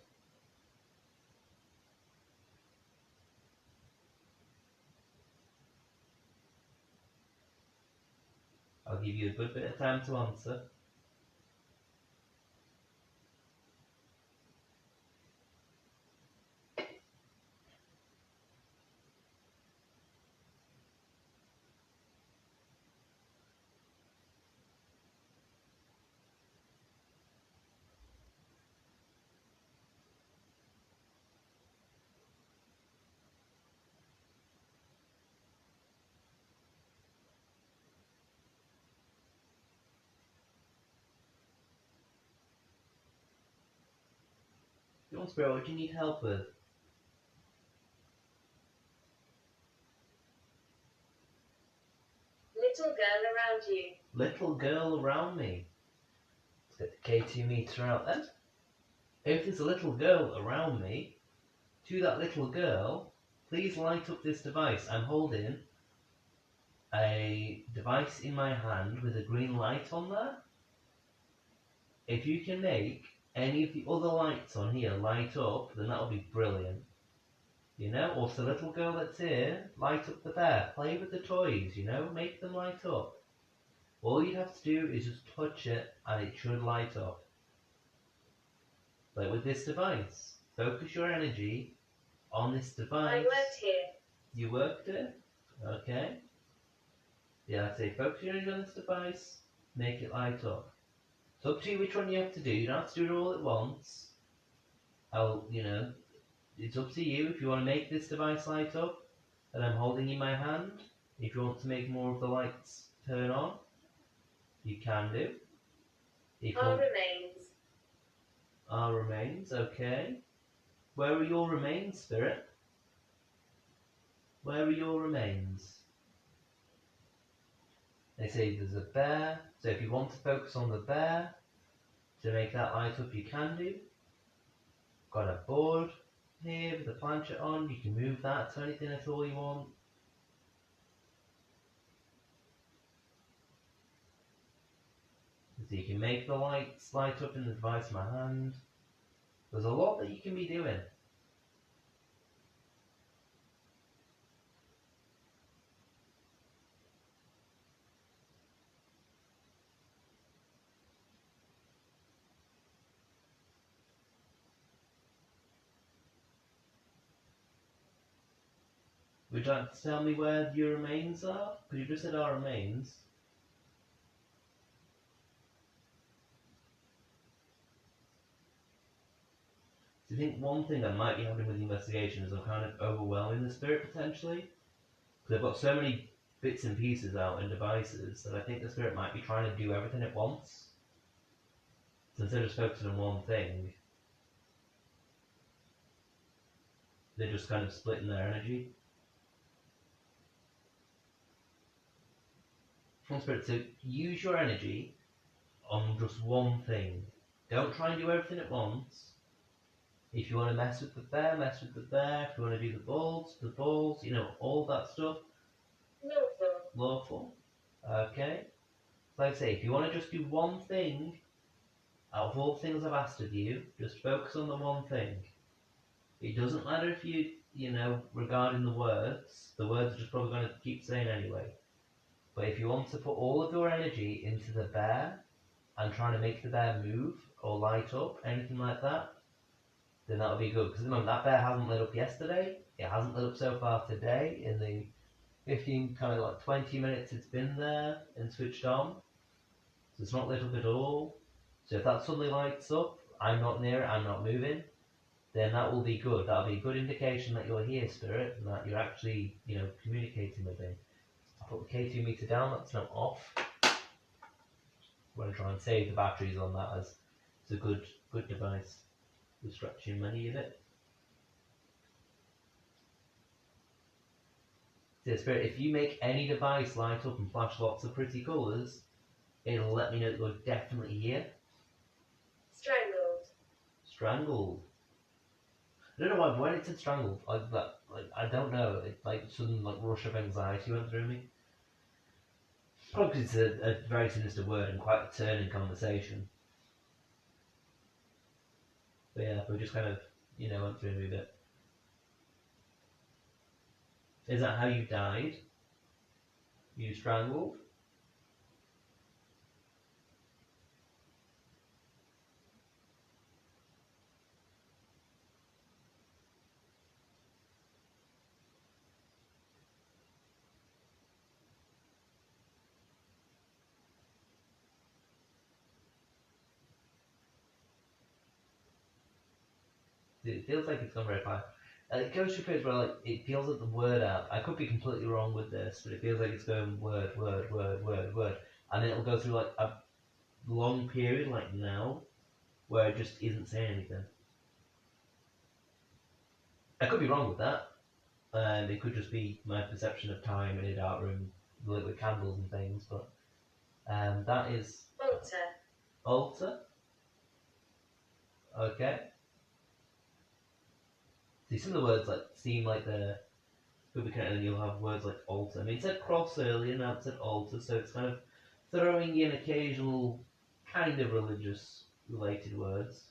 I'll give you a good bit of time to answer. Spirit, what do you need help with? Little girl around you. Little girl around me. Get the K2 meter out then. If there's a little girl around me, to that little girl, please light up this device. I'm holding a device in my hand with a green light on there. If you can make any of the other lights on here light up, then that'll be brilliant. You know, or if the little girl that's here, light up the bear. Play with the toys, you know, make them light up. All you have to do is just touch it and it should light up. Like with this device. Focus your energy on this device. I worked here. You worked it? Okay. Yeah, I say focus your energy on this device, make it light up. It's up to you which one you have to do. You don't have to do it all at once. It's up to you if you want to make this device light up that I'm holding in my hand. If you want to make more of the lights turn on, you can do. Our remains. Our remains, okay. Where are your remains, Spirit? Where are your remains? They say there's a bear, so if you want to focus on the bear, to make that light up you can do. Got a board here with the planchette on, you can move that to anything at all you want. So you can make the lights light up in the device in my hand. There's a lot that you can be doing. Would you like to tell me where your remains are? Because you just said our remains. So I think one thing that might be happening with the investigation is I'm kind of overwhelming the spirit potentially. Because I've got so many bits and pieces out and devices that I think the spirit might be trying to do everything at once. So instead of just focusing on one thing, they're just kind of splitting their energy. One spirit, so use your energy on just one thing. Don't try and do everything at once. If you want to mess with the bear, mess with the bear. If you want to do the balls, you know, all that stuff. Lawful. Lawful. Okay. Like I say, if you want to just do one thing, out of all the things I've asked of you, just focus on the one thing. It doesn't matter if you know, regarding the words are just probably going to keep saying anyway. But if you want to put all of your energy into the bear and trying to make the bear move or light up, anything like that, then that'll be good. Because at the moment, that bear hasn't lit up yesterday. It hasn't lit up so far today. In the 15, kind of like 20 minutes it's been there and switched on. So it's not lit up at all. So if that suddenly lights up, I'm not near it, I'm not moving, then that will be good. That'll be a good indication that you're here, Spirit, and that you're actually, you know, communicating with me. I'll put the K2 meter down, that's now off. I'm going to try and save the batteries on that as it's a good device. We're stretching money in it. So Spirit, if you make any device light up and flash lots of pretty colours, it'll let me know that you're definitely here. Strangled. Strangled. I don't know why, when it said strangled, I don't know, it like sudden rush of anxiety went through me. Probably because it's a very sinister word and quite a turning conversation. But yeah, we just kind of, you know, went through me a bit. Is that how you died? You strangled? It feels like it's gone very far. It goes through periods where it feels like the word out. I could be completely wrong with this, but it feels like it's going word, and then it'll go through like a long period like now, where it just isn't saying anything. I could be wrong with that, and it could just be my perception of time in a dark room lit with candles and things. But that is Altar. altar. Okay. See, some of the words like seem like they're could be connected, and you'll have words like altar. I mean, it said cross earlier, now it said altar, so it's kind of throwing in occasional kind of religious related words.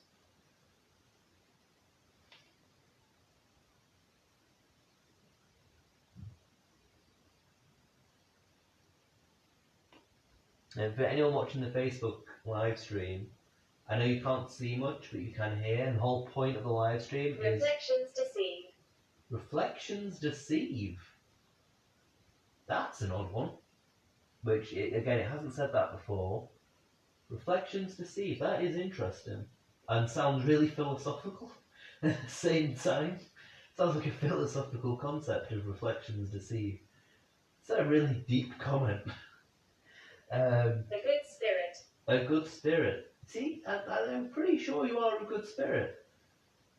And for anyone watching the Facebook live stream, I know you can't see much, but you can hear, and the whole point of the live stream is Reflections deceive. reflections deceive. That's an odd one. Which, again, it hasn't said that before. Reflections deceive. That is interesting. And sounds really philosophical at the same time. Sounds like a philosophical concept of reflections deceive. It's a really deep comment. A good spirit. A good spirit. See, I'm pretty sure you are a good spirit.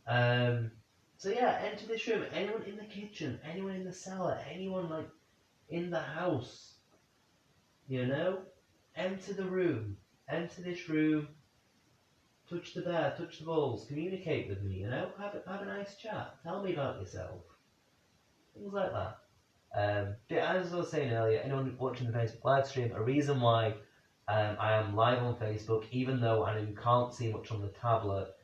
So yeah, enter this room. Anyone in the kitchen, anyone in the cellar, anyone like in the house, you know, enter the room. Enter this room. Touch the bear, touch the balls, communicate with me, you know, have a nice chat. Tell me about yourself. Things like that. As I was saying earlier, anyone watching the Facebook live stream, a reason why I am live on Facebook, even though I know you can't see much on the tablet,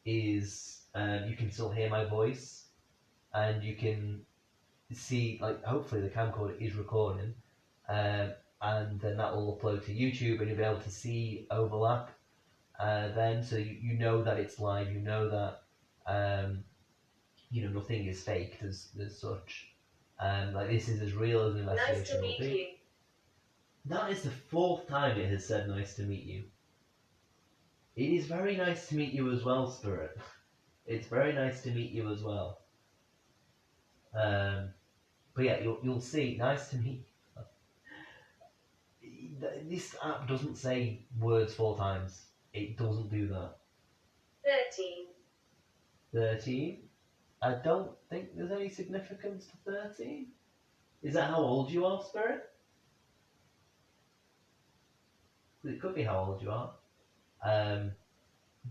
is you can still hear my voice, and you can see, like, hopefully the camcorder is recording, and then that will upload to YouTube, and you'll be able to see overlap then, so you know that it's live, you know that nothing is faked as such. Like, this is as real as an investigation Nice to will meet be. you. That is the 4th time it has said nice to meet you. It is very nice to meet you as well, Spirit. It's very nice to meet you as well. But yeah, you'll see, nice to meet you. This app doesn't say words 4 times. It doesn't do that. 13. 13? I don't think there's any significance to 13. Is that how old you are, Spirit? It could be how old you are.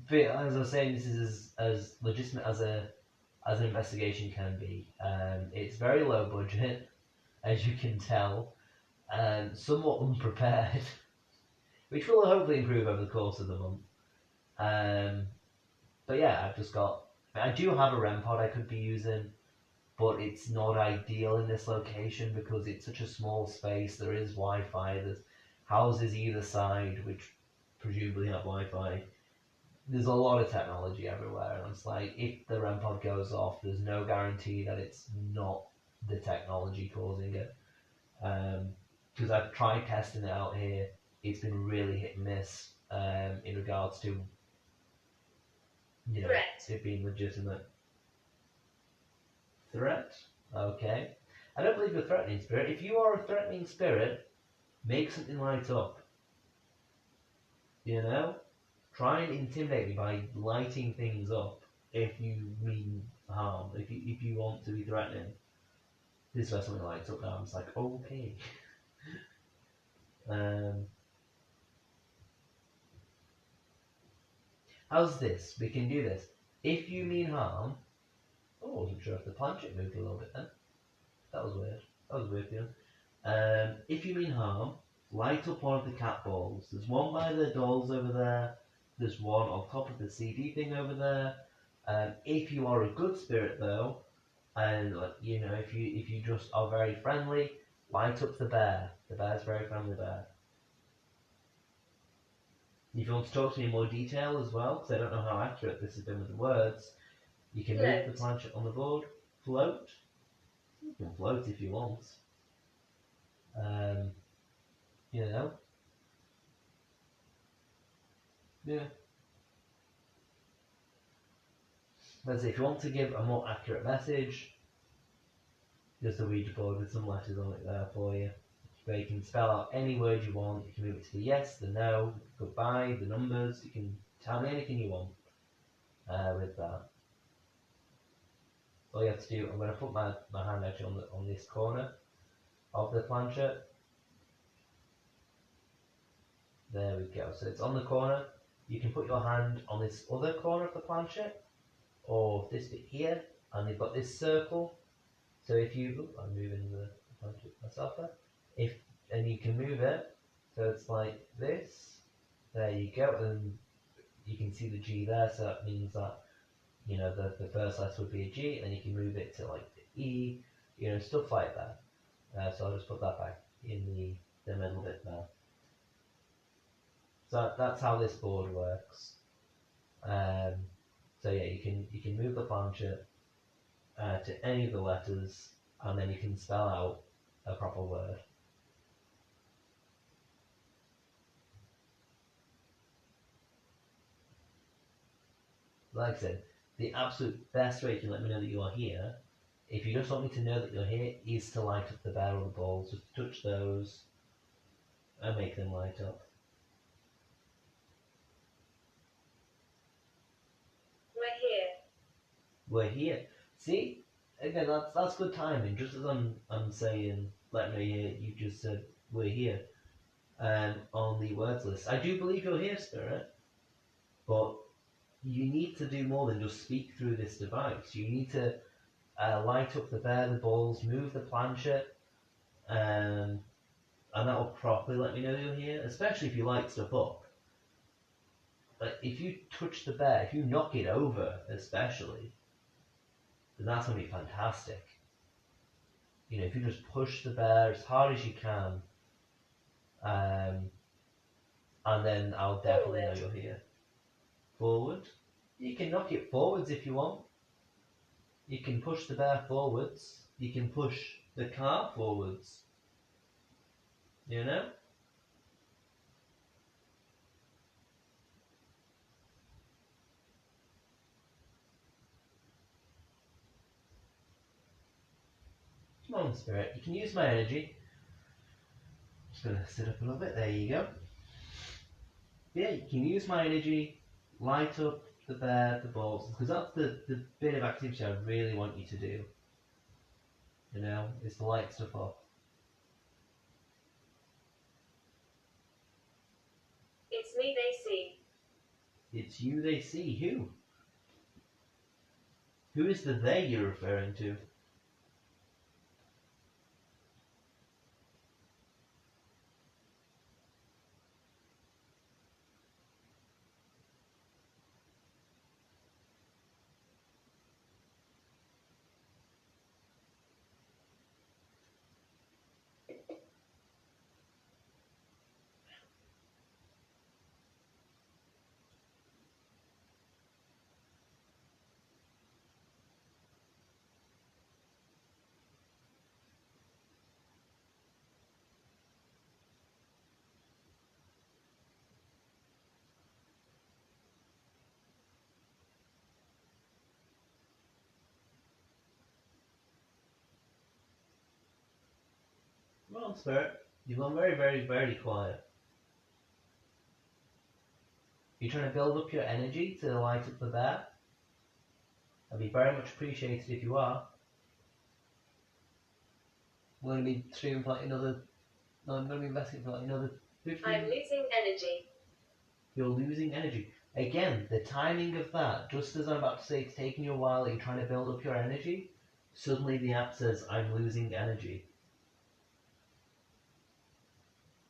But as I was saying, this is as legitimate as an investigation can be. It's very low budget, as you can tell, somewhat unprepared, which will hopefully improve over the course of the month. But yeah, I do have a REM pod I could be using, but it's not ideal in this location because it's such a small space. There is Wi-Fi, there's houses either side which presumably have Wi-Fi. There's a lot of technology everywhere, and it's like, if the REM pod goes off, there's no guarantee that it's not the technology causing it. Because I've tried testing it out here, it's been really hit and miss in regards to it being legitimate. Threat? Okay. I don't believe you're a threatening spirit. If you are a threatening spirit, make something light up. You know? Try and intimidate me by lighting things up if you mean harm. If you want to be threatening. This is where something lights up now. I'm just like, okay. How's this? We can do this. If you mean harm... Oh, I wasn't sure if the planchette moved a little bit then. That was weird. That was weird feeling. If you mean harm, light up one of the cat balls. There's one by the dolls over there. There's one on top of the CD thing over there. If you are a good spirit though, and if you just are very friendly, light up the bear. The bear's a very friendly bear. If you want to talk to me in more detail as well, because I don't know how accurate this has been with the words, you can move the planchette on the board. Float. You can float if you want. Yeah. But if you want to give a more accurate message, there's a ouija board with some letters on it there for you. Where you can spell out any word you want. You can move it to the yes, the no, goodbye, the numbers. You can tell me anything you want with that. All you have to do, I'm going to put my hand actually on this corner of the planchette. There we go. So it's on the corner. you can put your hand on this other corner of the planchette, or this bit here, and you've got this circle. So if you, I'm moving the planchette myself there, and you can move it, so it's like this, there you go, and you can see the G there, so that means that, you know, the first letter would be a G, and then you can move it to like the E, you know, stuff like that. So I'll just put that back in the middle bit there. So that's how this board works. So yeah, you can move the planchette to any of the letters, and then you can spell out a proper word. Like I said, the absolute best way you can let me know that you are here, if you just want me to know that you're here, is to light up the bear or the balls. Just touch those and make them light up. We're here. We're here. See? Again, that's good timing. Just as I'm saying, let me hear, you just said, we're here. On the words list. I do believe you're here, Spirit, but you need to do more than just speak through this device. You need to light up the bear, the balls, move the planchette, and that will properly let me know you're here, especially if you light stuff up. Like, if you touch the bear, if you knock it over, especially, then that's going to be fantastic. You know, if you just push the bear as hard as you can, and then I'll definitely know you're here. Forward. You can knock it forwards if you want. You can push the bear forwards. You can push the car forwards. You know? Come on, Spirit. You can use my energy. Just gonna sit up a little bit. There you go. Yeah, you can use my energy, light up the bear, the balls, because that's the bit of activity I really want you to do. You know, is to light stuff up. It's me they see. It's you they see. Who? Who is the they you're referring to? Come on, Spirit. You've gone very, very, very quiet. You're trying to build up your energy to light up the bear? I'd be very much appreciated if you are. We're going to be streaming for like another... No, I'm going to be investing for like another 15... I'm losing energy. You're losing energy. Again, the timing of that, just as I'm about to say it's taking you a while, you're trying to build up your energy, suddenly the app says, I'm losing energy.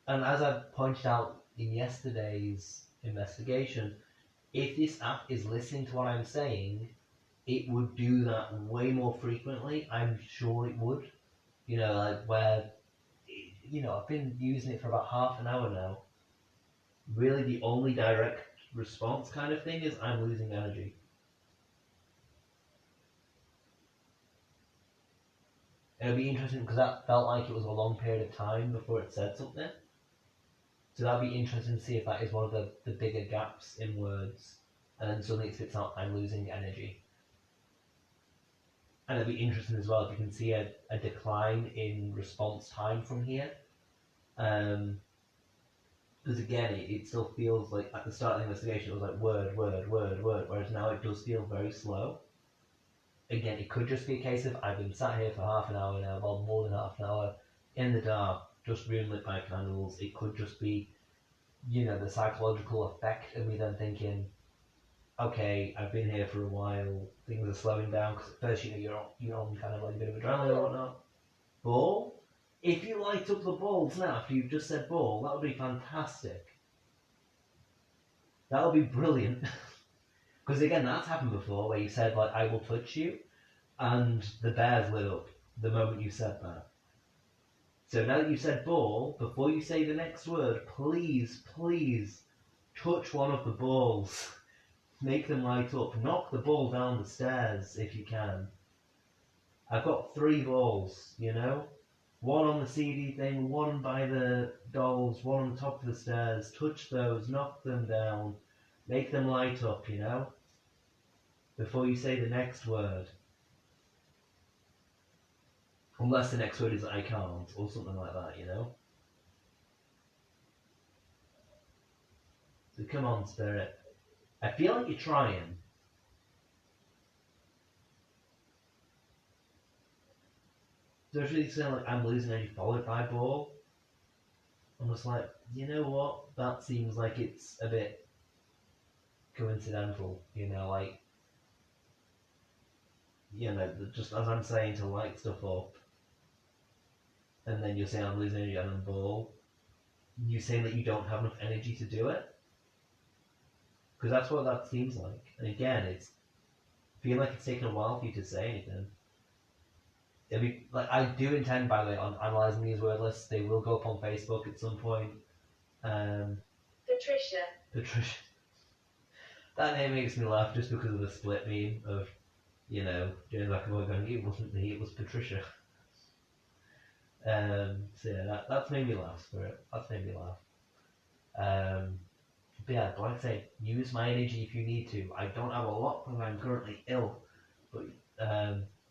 And as I pointed out in yesterday's investigation, if this app is listening to what I'm saying, it would do that way more frequently. I'm sure it would. You know, like where, you know, I've been using it for about half an hour now. Really the only direct response kind of thing is I'm losing energy. It'll be interesting because that felt like it was a long period of time before it said something. So that'd be interesting to see if that is one of the bigger gaps in words. And then suddenly it spits out, I'm losing energy. And it'd be interesting as well if you can see a decline in response time from here. Because again, it still feels like at the start of the investigation it was like word, word, word, word, whereas now it does feel very slow. Again, it could just be a case of I've been sat here for half an hour now, well more than half an hour, in the dark, just room lit by candles. It could just be the psychological effect of me then thinking, okay, I've been here for a while, things are slowing down, because at first, you're on kind of like a bit of adrenaline or whatnot. Ball? If you light up the balls now, after you've just said ball, that would be fantastic. That would be brilliant. Because again, that's happened before, where you said, like, I will touch you, and the bears lit up the moment you said that. So now that you said ball, before you say the next word, please, please, touch one of the balls. Make them light up. Knock the ball down the stairs if you can. I've got 3 balls, One on the CD thing, one by the dolls, one on the top of the stairs. Touch those, knock them down, make them light up, before you say the next word. Unless the next word is I can't, or something like that, So come on, Spirit. I feel like you're trying. Does it really sound like I'm losing energy followed by ball? I'm just like, you know what? That seems like it's a bit coincidental, just as I'm saying to light stuff up, and then you're saying I'm losing energy and I'm ball, you saying that you don't have enough energy to do it? Because that's what that seems like. And again, I feel like it's taken a while for you to say anything. It'll be like, I do intend, by the way, on analysing these word lists. They will go up on Facebook at some point. Patricia. That name makes me laugh just because of the split meme of, James McAvoy going, it wasn't me, it was Patricia. So yeah, that's made me laugh, Spirit. That's made me laugh. But yeah, like I say, use my energy if you need to. I don't have a lot because I'm currently ill. But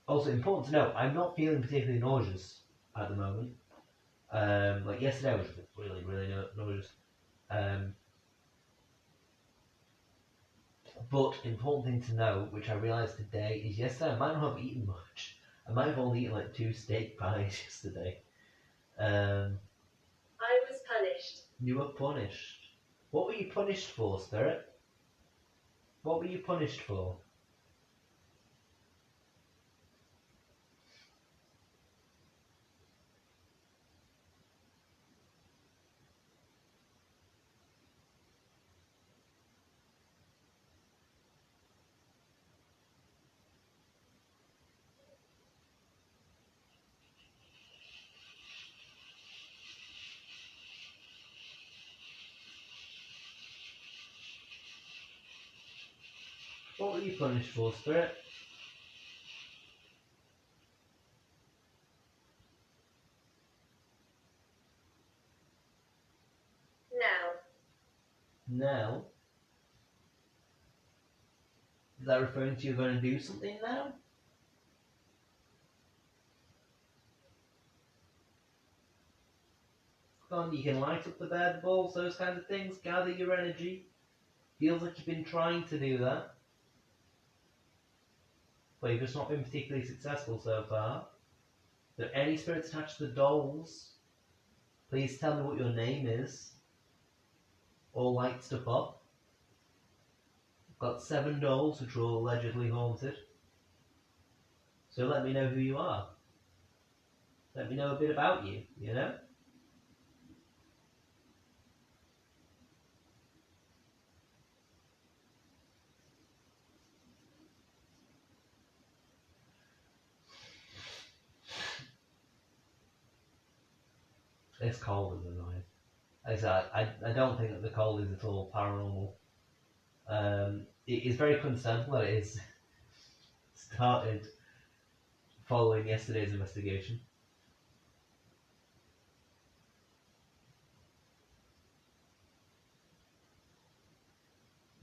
also important to note, I'm not feeling particularly nauseous at the moment. Like yesterday I was really, really nauseous. But important thing to know, which I realised today, is yesterday I might not have eaten much. I might have only eaten like 2 steak pies yesterday. I was punished. You were punished. What were you punished for, Spirit? What were you punished for? What were you punished for, Spirit? Now? Is that referring to you're going to do something now? Come on, you can light up the bed balls, those kind of things, gather your energy. Feels like you've been trying to do that, but you've just not been particularly successful so far. Are there any spirits attached to the dolls? Please tell me what your name is. Or light stuff up. I've got 7 dolls which are all allegedly haunted. So let me know who you are. Let me know a bit about you, This cold is annoying. Like I said, I don't think that the cold is at all paranormal. It is very coincidental that it is started following yesterday's investigation.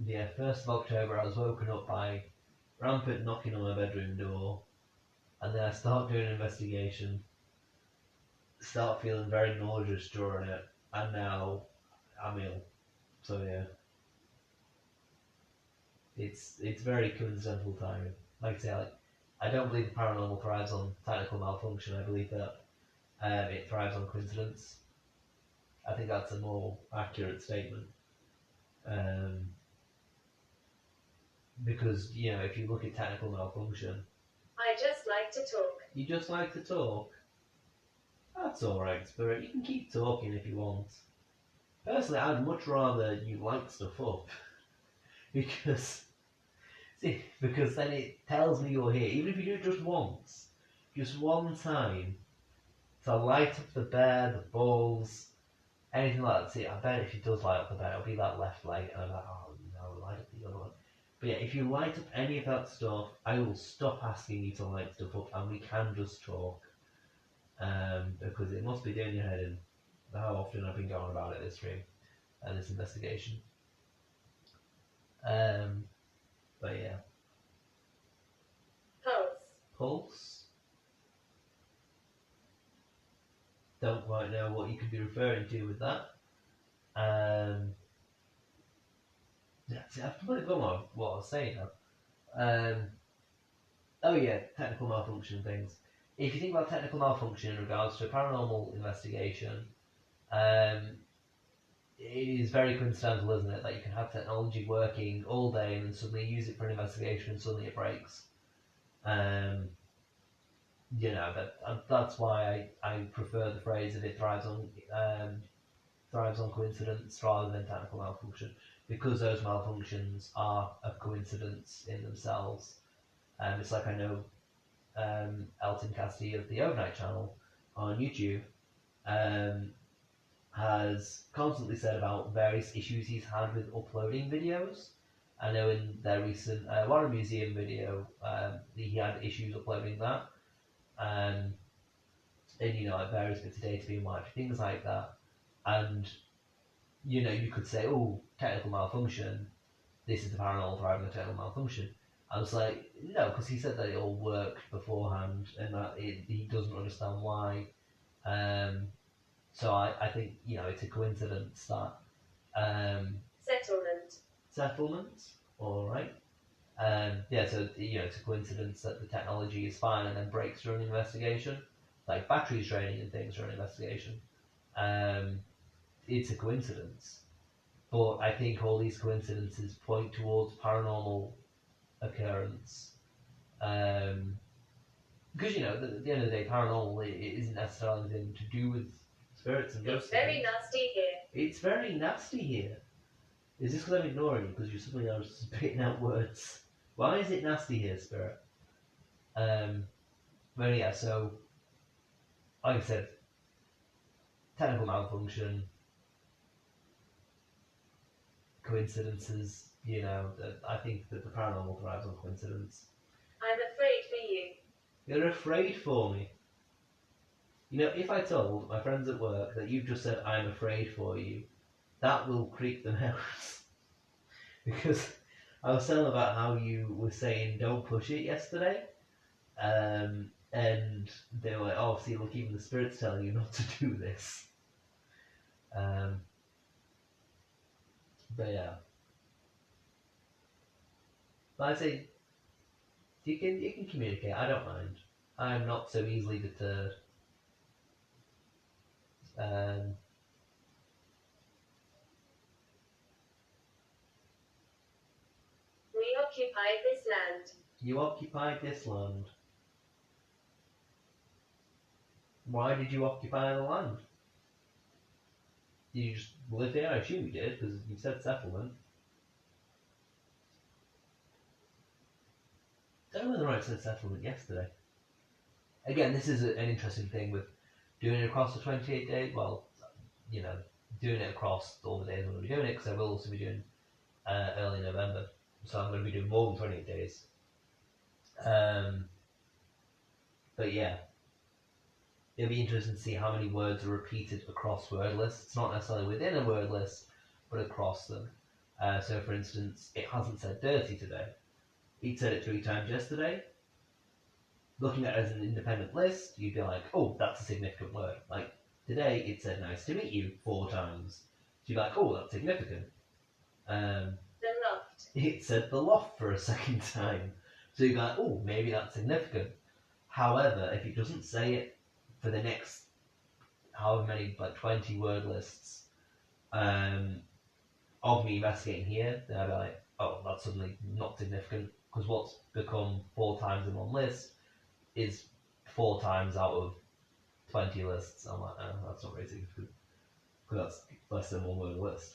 Yeah, 1st of October I was woken up by rampant knocking on my bedroom door, and then I start doing an investigation, start feeling very nauseous during it, and now I'm ill. So yeah, it's very coincidental timing. Like I say, I don't believe the paranormal thrives on technical malfunction. I believe that it thrives on coincidence. I think that's a more accurate statement. Because, you know, if you look at technical malfunction, I just like to talk. you just like to talk. That's alright, Spirit. You can keep talking if you want. Personally, I'd much rather you light stuff up. because then it tells me you're here. Even if you do it just once. Just one time. To light up the bed, the balls, anything like that. See, I bet if he does light up the bed, it'll be that left leg, and I'm like, oh no, light up the other one. But yeah, if you light up any of that stuff, I will stop asking you to light stuff up, and we can just talk. Because it must be doing your head in. How often I've been going about it this stream and this investigation. But yeah. Pulse. Pulse. Don't quite know what you could be referring to with that. I've completely forgotten what I was saying now. Oh yeah, technical malfunction things. If you think about technical malfunction in regards to a paranormal investigation, it is very coincidental, isn't it, that you can have technology working all day and then suddenly use it for an investigation and suddenly it breaks. You know, that's why I prefer the phrase if it thrives on coincidence rather than technical malfunction, because those malfunctions are a coincidence in themselves. It's like I know Elton Cassidy of the Overnight channel on YouTube has constantly said about various issues he's had with uploading videos. I know in their recent Warren Museum video, he had issues uploading that. And you know, like various bits of data being wiped, things like that. And you know, you could say, oh, technical malfunction, this is the paranormal driving the technical malfunction. I was like, no, because he said that it all worked beforehand and that he doesn't understand why. So I think, you know, it's a coincidence that settlement, all right. Yeah, so you know, it's a coincidence that the technology is fine and then breaks during the investigation, like batteries draining and things during investigation. It's a coincidence, but I think all these coincidences point towards paranormal occurrence. Because you know, at the end of the day, paranormal it isn't necessarily anything to do with spirits and ghosts. It's very nasty here. It's very nasty here. Is this because I'm ignoring you because you're suddenly now just spitting out words? Why is it nasty here, Spirit? Well, yeah, so, like I said, technical malfunction, coincidences, you know, I think that the paranormal thrives on coincidence. I'm afraid for you. You're afraid for me. You know, if I told my friends at work that you've just said, I'm afraid for you, that will creep them out. Because I was telling about how you were saying don't push it yesterday, and they were like, oh, see, look, even the spirit's telling you not to do this. But yeah. But I say, you can communicate, I don't mind. I'm not so easily deterred. We occupied this land. You occupied this land. Why did you occupy the land? Did you just live here? I assume you did, because you said settlement. I don't know whether I said settlement yesterday. Again, this is an interesting thing with doing it across the 28 days. Well, you know, doing it across all the days I'm going to be doing it, because I will also be doing early November. So I'm going to be doing more than 28 days. But yeah, it'll be interesting to see how many words are repeated across word lists. It's not necessarily within a word list, but across them. So for instance, it hasn't said dirty today. It said it 3 times yesterday. Looking at it as an independent list, you'd be like, oh, that's a significant word. Like, today it said nice to meet you 4 times. So you'd be like, oh, that's significant. The loft. It said the loft for a second time. So you're like, oh, maybe that's significant. However, if it doesn't say it for the next however many, like 20 word lists of me investigating here, then I'd be like, oh, that's suddenly not significant, because what's become 4 times in one list is 4 times out of 20 lists. I'm like, oh, that's not very significant, because that's less than 1 word a list.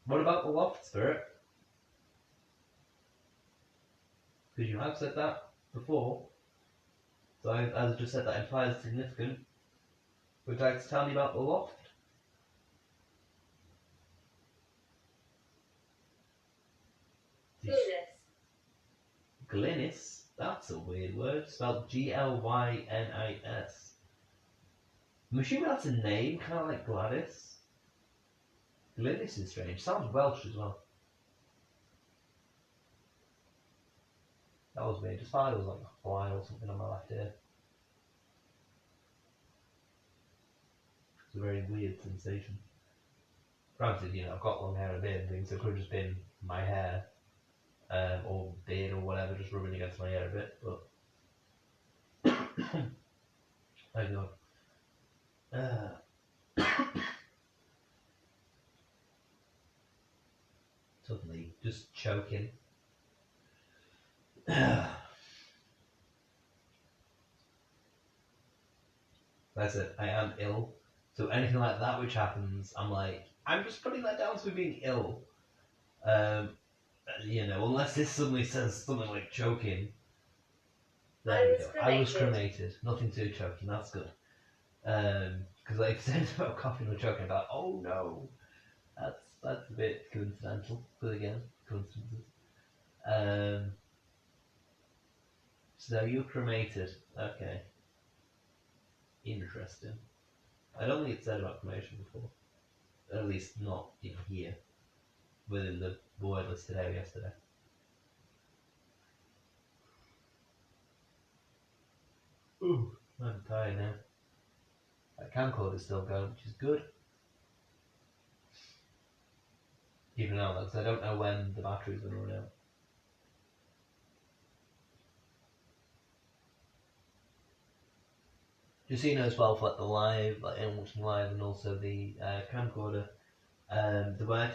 What about the loft spirit? Because you have said that before. So as I just said, that implies significant. Would you like to tell me about the loft? Clueless. Glynis? That's a weird word. Spelled Glynis. I'm assuming that's a name, kind of like Gladys. Glynis is strange. Sounds Welsh as well. That was weird. Just thought it was like a fly or something on my left ear. It's a very weird sensation. Granted, I've got long hair and a beard and things, so it could have just been my hair, or beard or whatever, just rubbing against my hair a bit, but I know. Suddenly, just choking. That's it. I am ill. So anything like that which happens, I'm just putting that down to being ill. Unless this suddenly says something like choking. There we go. I was cremated. Nothing to choking. That's good. Because like I said about coughing or choking, I thought, oh no, that's a bit coincidental. But again, coincidences. So you were cremated. Okay. Interesting. I don't think it's said about cremation before. At least not here. Within the word list today or yesterday. Ooh, I'm tired now. That camcorder's still going, which is good. Even now, because I don't know when the battery's going to run out. Just so you know as well, for like the live, like anyone watching live, and also the camcorder, the way I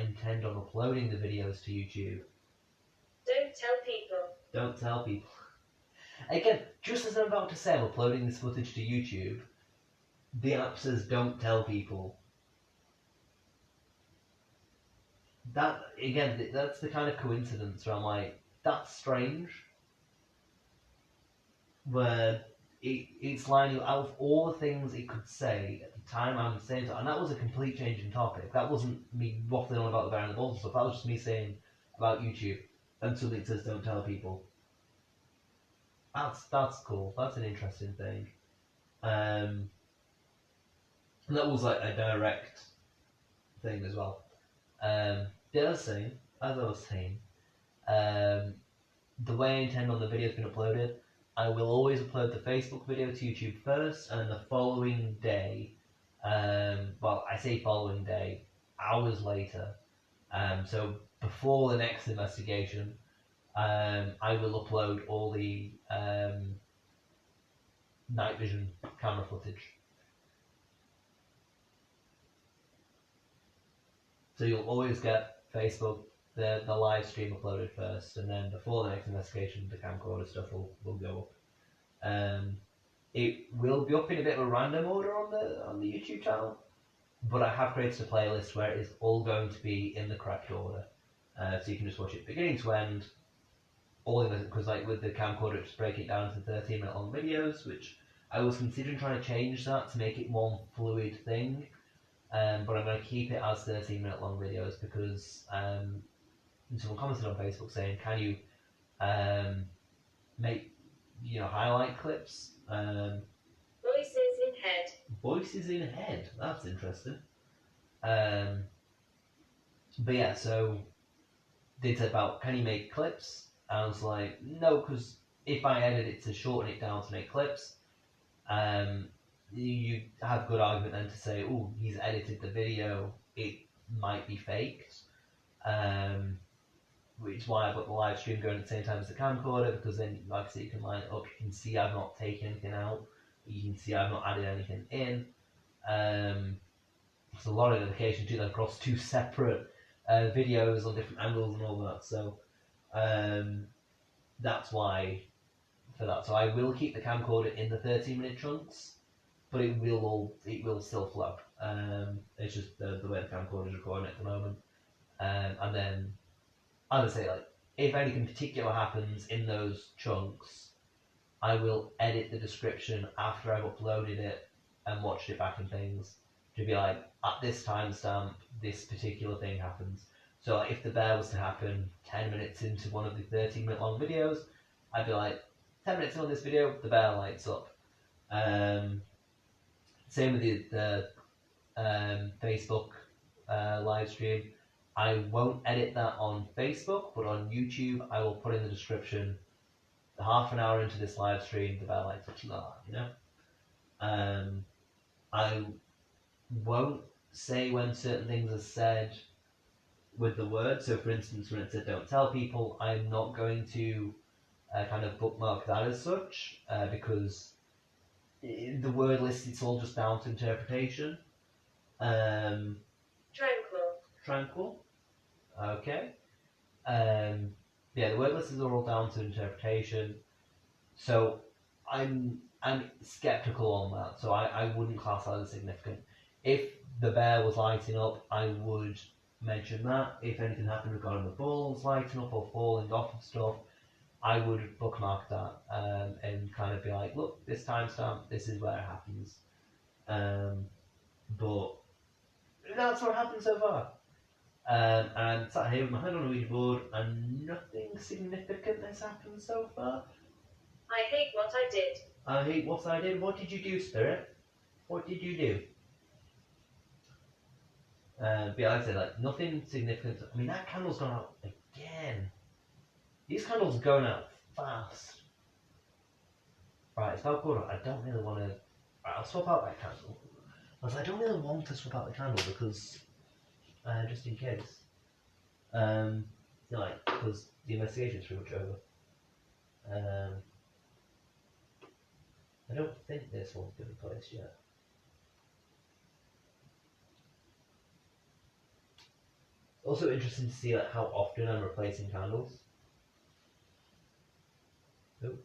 intend on uploading the videos to YouTube. Don't tell people. Don't tell people. Again, just as I'm about to say I'm uploading this footage to YouTube, the app says don't tell people. That, again, that's the kind of coincidence where I'm like, that's strange. Where it's lining out of all the things it could say at the time I'm saying so, and that was a complete change in topic. That wasn't me waffling on about the bear and the balls and stuff, that was just me saying about YouTube, and something that says don't tell people. That's cool, that's an interesting thing. And that was like a direct thing as well. The other thing, as I was saying, the way I intend on the videos being uploaded, I will always upload the Facebook video to YouTube first, and then the following day, well, I say following day, hours later, so before the next investigation, I will upload all the night vision camera footage. So you'll always get Facebook, the live stream uploaded first, and then before the next investigation, the camcorder stuff will go up. It will be up in a bit of a random order on the YouTube channel, but I have created a playlist where it is all going to be in the correct order, so you can just watch it beginning to end. All in because like with the camcorder, just break it down to 13-minute long videos, which I was considering trying to change that to make it more fluid thing. But I'm going to keep it as 13-minute long videos because someone commented on Facebook saying, can you make highlight clips? Voices in head. Voices in head. That's interesting. But yeah, so they said about can you make clips? I was like, no, because if I edit it to shorten it down to make clips, you have good argument then to say, oh, he's edited the video, it might be faked. which is why I've got the live stream going at the same time as the camcorder, because then, like I said, you can line it up, you can see I've not taken anything out, you can see I've not added anything in. There's a lot of dedication to that across two separate videos on different angles and all that, so that's why for that. So I will keep the camcorder in the 13-minute chunks, but it will still flow. It's just the way the camcorder is recording at the moment. And then, as I say, like if anything particular happens in those chunks, I will edit the description after I've uploaded it and watched it back and things to be like, at this timestamp, this particular thing happens. So like, if the bear was to happen 10 minutes into one of the 13-minute long videos, I'd be like, 10 minutes into this video, the bear lights up. Same with the Facebook live stream. I won't edit that on Facebook, but on YouTube, I will put in the description, half an hour into this live stream, the bear lights up, you know? I won't say when certain things are said with the word. So for instance, when it said don't tell people, I'm not going to kind of bookmark that as such, because the word list, it's all just down to interpretation. Tranquil. Okay. Yeah, the word lists are all down to interpretation. So I'm skeptical on that. So I wouldn't class that as significant. If the bear was lighting up, I would mention that. If anything happened regarding the balls lighting up or falling off and stuff, I would bookmark that and kind of be like, look, this timestamp, this is where it happens. But that's what happened so far. And I'm sat here with my hand on a ouija board and nothing significant has happened so far. I hate what I did. I hate what I did. What did you do, Spirit? What did you do? But yeah, like I said, like, nothing significant. I mean, that candle's gone out again. These candles are going out fast. Right, it's about quarter. I don't really want to... Right, I'll swap out that candle. I don't really want to swap out the candle because... just in case. Like, because the investigation's pretty much over. I don't think this one's been replaced yet. Also interesting to see like how often I'm replacing candles. Oh,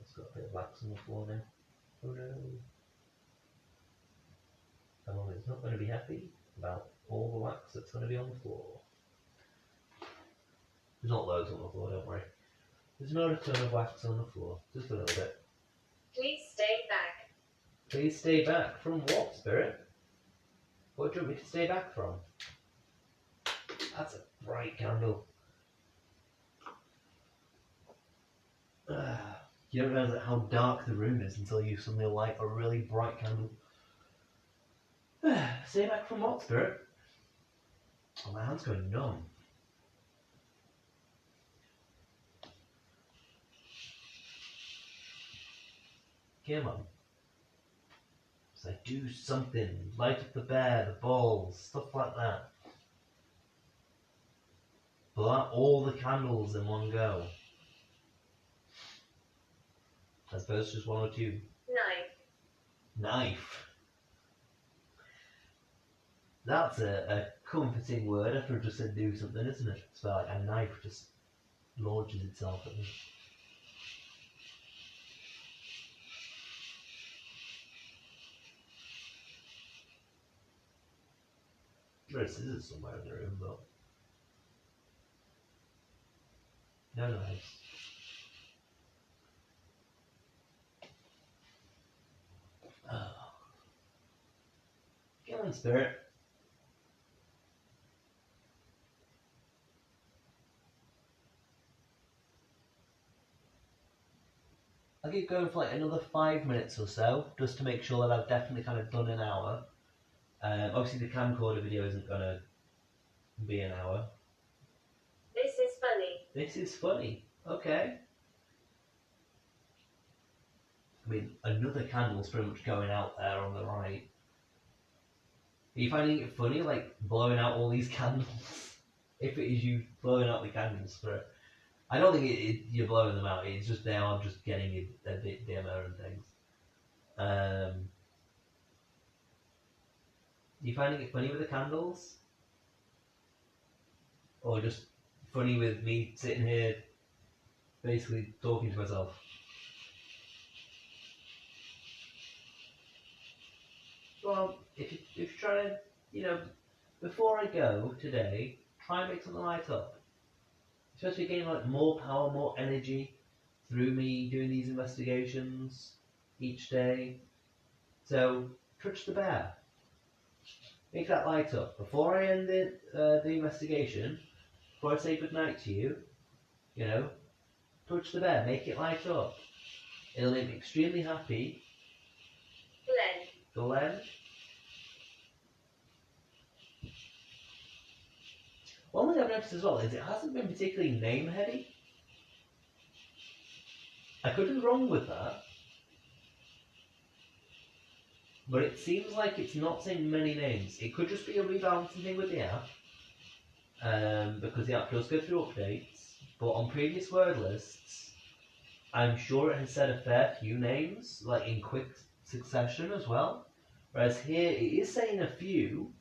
it's got a bit of wax on the floor now. Oh no. Someone is not going to be happy about all the wax that's going to be on the floor. There's not loads on the floor, don't worry. There's not a ton of wax on the floor, just a little bit. Please stay back. Please stay back. From what, Spirit? What do you want me to stay back from? That's a bright candle. You don't realise how dark the room is until you suddenly light a really bright candle. Stay back from what, Spirit? Oh, my hand's going numb. Come on. So do something. Light up the bear, the balls, stuff like that. Blow out all the candles in one go. I suppose just one or two. Knife. That's a comforting word after I just said do something, isn't it? It's like a knife just launches itself at me. There's scissors somewhere in the room, but no knives. Oh. Come on, Spirit. I'll keep going for like another 5 minutes or so, just to make sure that I've definitely kind of done an hour. Obviously the camcorder video isn't going to be an hour. This is funny. This is funny. Okay. I mean, another candle's pretty much going out there on the right. Are you finding it funny, like, blowing out all these candles? if it is you blowing out the candles for it. I don't think you're blowing them out. It's just they are just getting a bit dimmer and things. You finding it funny with the candles, or just funny with me sitting here, basically talking to myself? Well, if you're trying to, before I go today, try and make something light up. Especially getting like more power, more energy through me doing these investigations each day. So touch the bear. Make that light up. Before I end the investigation, before I say goodnight to you, touch the bear, make it light up. It'll make me extremely happy. Glenn. One thing I've noticed as well is it hasn't been particularly name heavy. I could be wrong with that, but it seems like it's not saying many names. It could just be a rebalancing thing with the app, because the app does go through updates, but on previous word lists, I'm sure it has said a fair few names, like in quick succession as well, whereas here it is saying a few,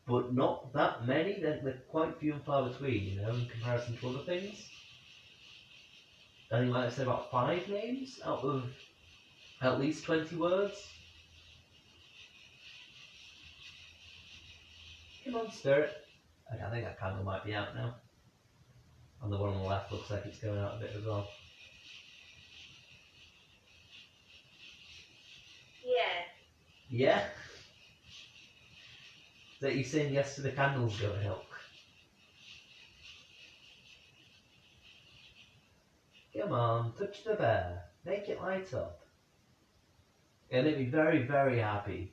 but not that many. They're quite few and far between, in comparison to other things. I think I might have said about 5 names out of at least 20 words. Come on, Spirit. I think that candle might be out now. And the one on the left looks like it's going out a bit as well. Yeah? Is that you saying yes to the candles going up? Come on, touch the bear. Make it light up. It'll make me very, very happy.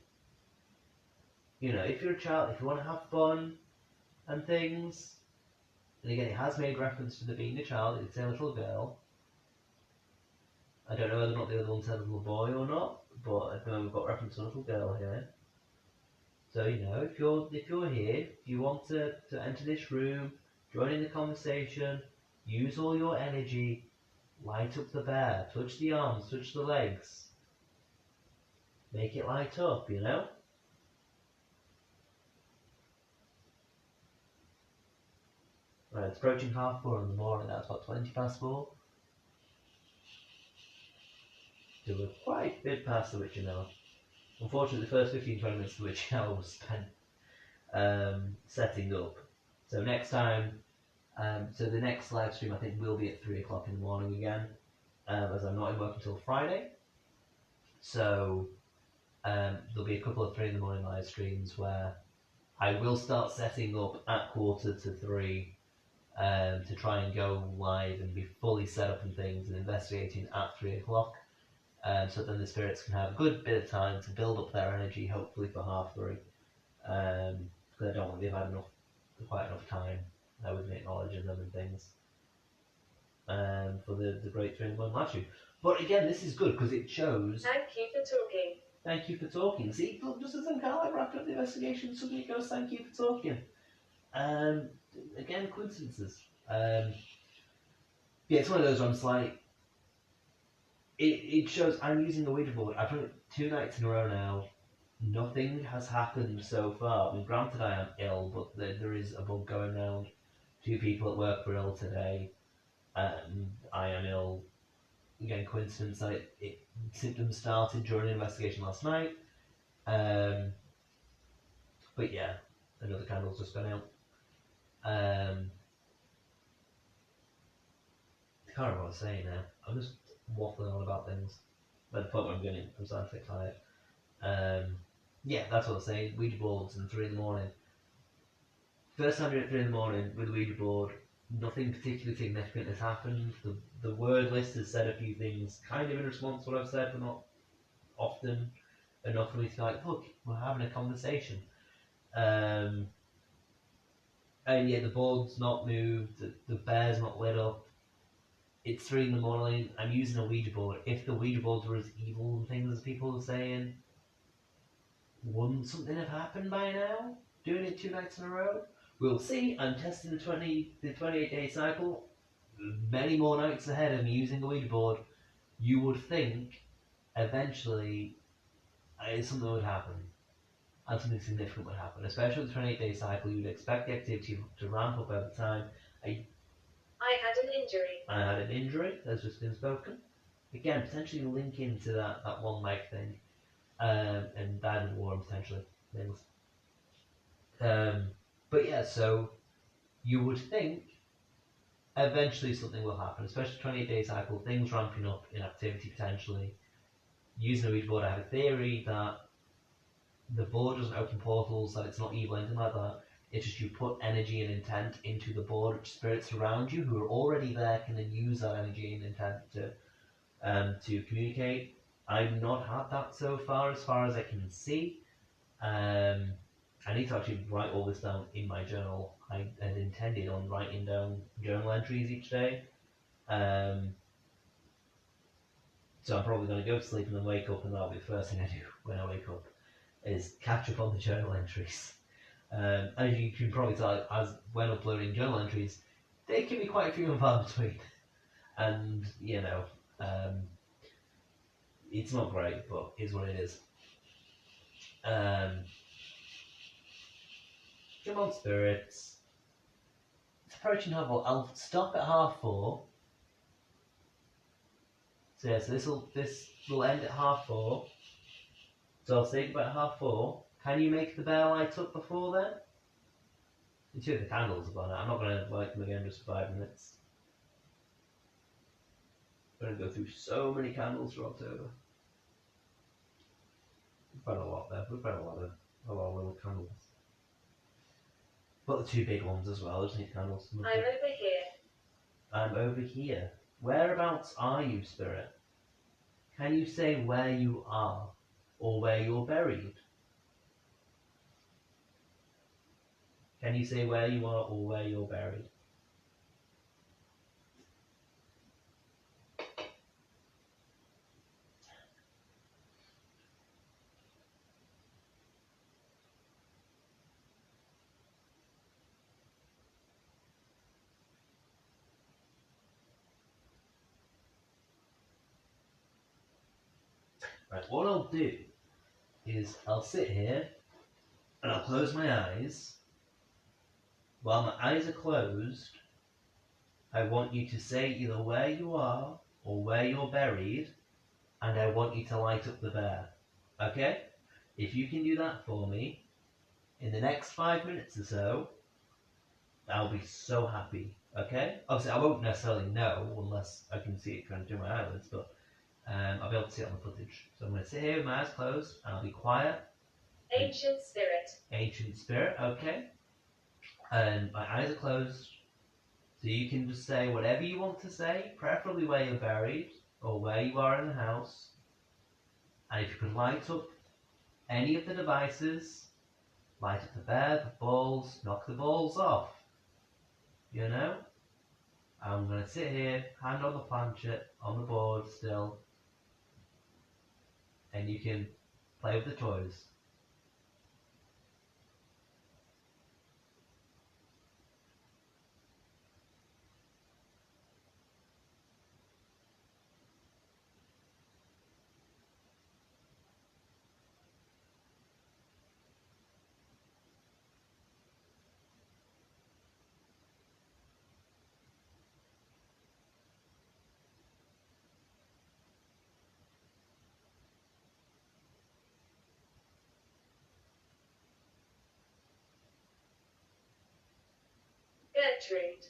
If you're a child, if you want to have fun and things, and again, it has made reference to the being a child, it's a little girl. I don't know whether or not the other one said a little boy or not, but I know we've got reference to a little girl here. So, if you're here, if you want to enter this room, join in the conversation, use all your energy, light up the bear, touch the arms, touch the legs, make it light up, Right, it's approaching 4:30 in the morning, that's about 4:20. So we're quite a bit past the witching hour. Unfortunately, the first 15-20 minutes of the witching hour was spent setting up. So next time, so the next live stream I think will be at 3 o'clock in the morning again, as I'm not in work until Friday. So there'll be a couple of 3 in the morning live streams where I will start setting up at 2:45 to try and go live and be fully set up and things and investigating at 3 o'clock. So then the spirits can have a good bit of time to build up their energy, hopefully for 3:30. Because I don't think they've had quite enough time with me acknowledging them and things. For the great 3 in the morning live stream. But again, this is good because it shows. Thank you for talking. Thank you for talking. See, just as I'm kind of like wrapping up the investigation, suddenly it goes, thank you for talking. Again, coincidences. Yeah, it's one of those ones like, it shows I'm using the Ouija board. I've done it 2 nights in a row now. Nothing has happened so far. I mean, granted I am ill, but there is a bug going around. 2 people at work were ill today. I am ill. Again, coincidence, symptoms started during the investigation last night. But yeah, another candle's just gone out. I can't remember what I was saying now. I'm just waffling on about things. By the point where I'm starting to get tired. Yeah, that's what I was saying. Ouija boards and 3 in the morning. First time you're at 3 in the morning with a Ouija board, nothing particularly significant has happened. The word list has said a few things kind of in response to what I've said, but not often enough for me to be like, look, we're having a conversation. And yeah, the board's not moved, the bear's not lit up. It's 3 in the morning, I'm using a Ouija board. If the Ouija boards were as evil and things as people are saying, wouldn't something have happened by now? Doing it 2 nights in a row? We'll see. I'm testing the 28-day cycle. Many more nights ahead of me using the Ouija board. You would think eventually something would happen. And something significant would happen. Especially with the 28-day cycle, you'd expect the activity to ramp up over time. I had an injury. I had an injury, that's just been spoken. Again, potentially link into that one leg thing. And that and war and potentially things. But yeah, so you would think eventually something will happen, especially 28-day cycle, things ramping up in activity potentially. Using a Ouija board, I have a theory that the board doesn't open portals, that it's not evil, anything like that. It's just you put energy and intent into the board, which spirits around you who are already there can then use that energy and intent to communicate. I've not had that so far as I can see. I need to actually write all this down in my journal. I had intended on writing down journal entries each day. So I'm probably going to go to sleep and then wake up, and that'll be the first thing I do when I wake up, is catch up on the journal entries. As you can probably tell, as when uploading journal entries, they can be quite few and far between. And, it's not great, but it's what it is. Come on, spirits. It's approaching half-4. I'll stop at 4:30. So yeah, so this will end at 4:30. So I'll say goodbye at 4:30. Can you make the bear light up before then? And two of the candles are gone out. I'm not going to light them again just for 5 minutes. I'm going to go through so many candles for October. We've got a lot there. We've got a lot of little candles. But the two big ones as well. I just need candles. I'm over here. I'm over here. Whereabouts are you, spirit? Can you say where you are or where you're buried? Can you say where you are or where you're buried? Right, what I'll do is I'll sit here and I'll close my eyes. While my eyes are closed, I want you to say either where you are or where you're buried, and I want you to light up the bear. Okay? If you can do that for me, in the next 5 minutes or so, I'll be so happy. Okay? Obviously, I won't necessarily know unless I can see it going through my eyelids, but I'll be able to see it on the footage. So I'm going to sit here with my eyes closed, and I'll be quiet. Ancient spirit. Ancient spirit, okay. And my eyes are closed, so you can just say whatever you want to say, preferably where you're buried, or where you are in the house. And if you could light up any of the devices, light up the bear, the balls, knock the balls off. You know? I'm going to sit here, hand on the planchette, on the board still, and you can play with the toys. Gertrude.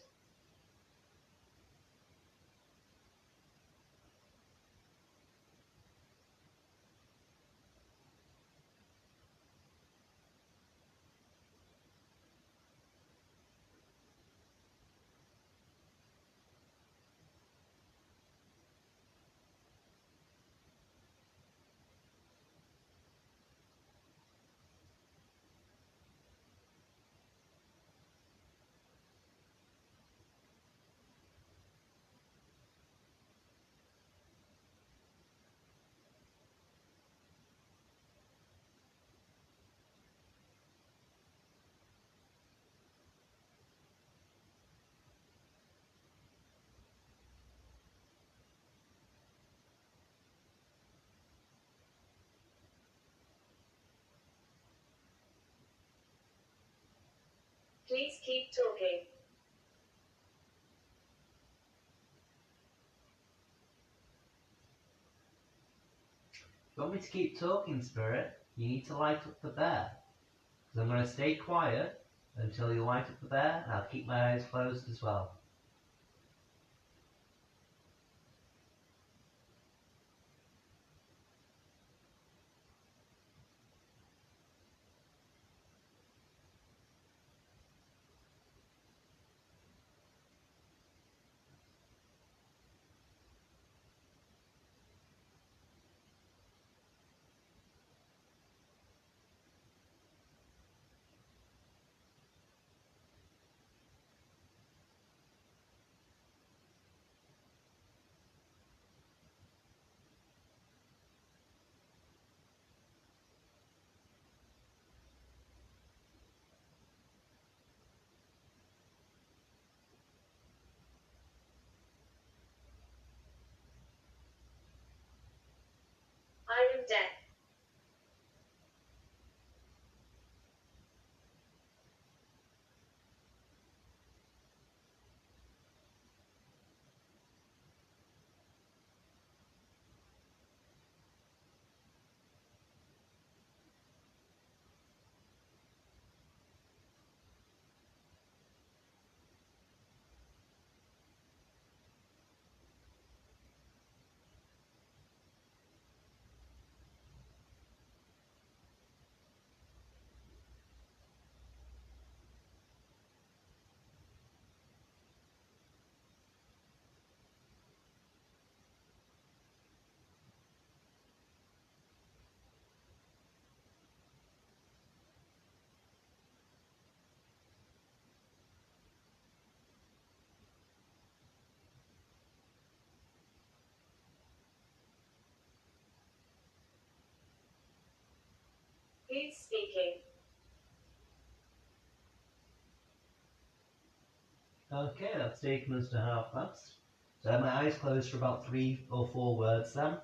Please keep talking. If you want me to keep talking, Spirit, you need to light up the bear. Because I'm going to stay quiet until you light up the bear, and I'll keep my eyes closed as well. I am deaf. Who's speaking? Okay, that's taken us to 1:30. So I had my eyes closed for about 3 or 4 words then.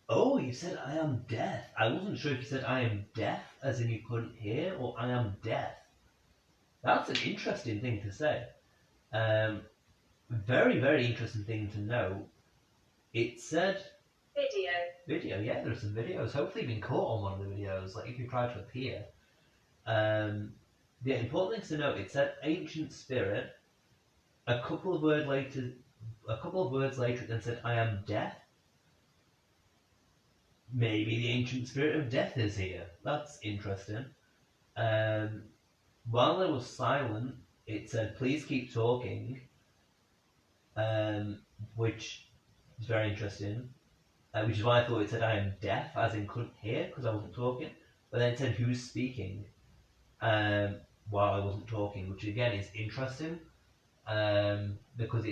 Oh, you said I am deaf. I wasn't sure if you said I am deaf, as in you couldn't hear, or I am deaf. That's an interesting thing to say. Very, very interesting thing to know. It said Video. Yeah, there are some videos. Hopefully you've been caught on one of the videos, like if you try to appear. The important things to note, it said ancient spirit. A couple of words later it then said I am deaf. Maybe the ancient spirit of death is here. That's interesting. While I was silent, it said please keep talking, which is very interesting. Which is why I thought it said I am deaf, as in couldn't hear, because I wasn't talking. But then it said who's speaking, while I wasn't talking, which again is interesting, because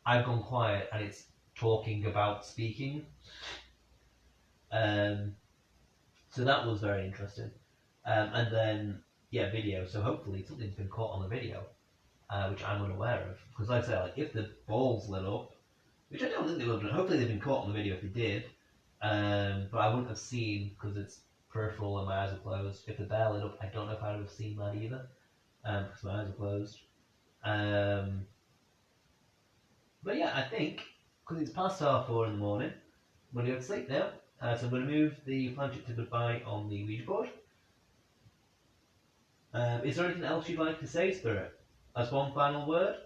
I've gone quiet and it's talking about speaking. So that was very interesting. And then, video. So hopefully something's been caught on the video, which I'm unaware of. Because like I say, like if the balls lit up, which I don't think they would have, hopefully they've been caught on the video if they did. But I wouldn't have seen, because it's peripheral and my eyes are closed. If the bear lit up, I don't know if I would have seen that either, because my eyes are closed. But yeah, I think, because it's past 4:30 in the morning, I'm going to go to sleep now. So I'm going to move the planet to goodbye on the Ouija board. Is there anything else you'd like to say, Spirit? As one final word?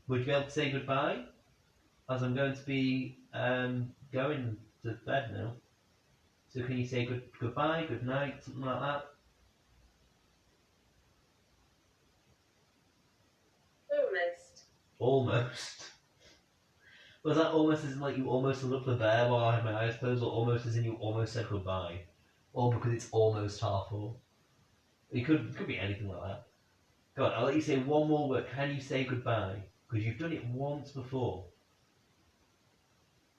Would you be able to say goodbye? As I'm going to be going to bed now. So can you say goodbye, good night, something like that? Almost. Almost. Was that almost as in like you almost lit up the bear while I had my eyes closed, or almost as in you almost said goodbye? Or because it's almost 4:30? It could be anything like that. Go on, I'll let you say one more word. Can you say goodbye? Because you've done it once before.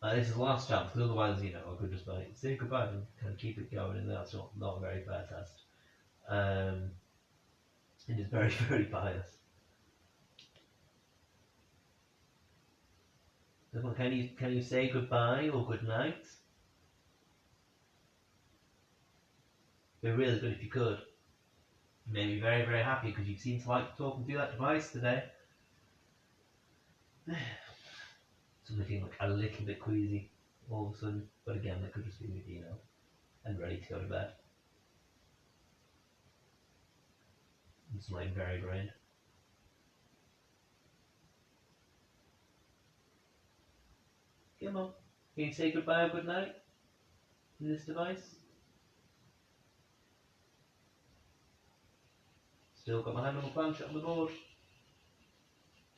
This is the last chance, because otherwise, I could just like say goodbye and kind of keep it going, and that's not a very fair test. It is very, very biased. So can you say goodbye or good night? It'd be really good if you could. You made me very, very happy because you seem to like talking through that device today. Suddenly feeling like a little bit queasy all of a sudden, but again, that could just be me, and ready to go to bed. I'm just like very drained. Come on, can you say goodbye or good night in this device? Still got my hand on the planchette on the board.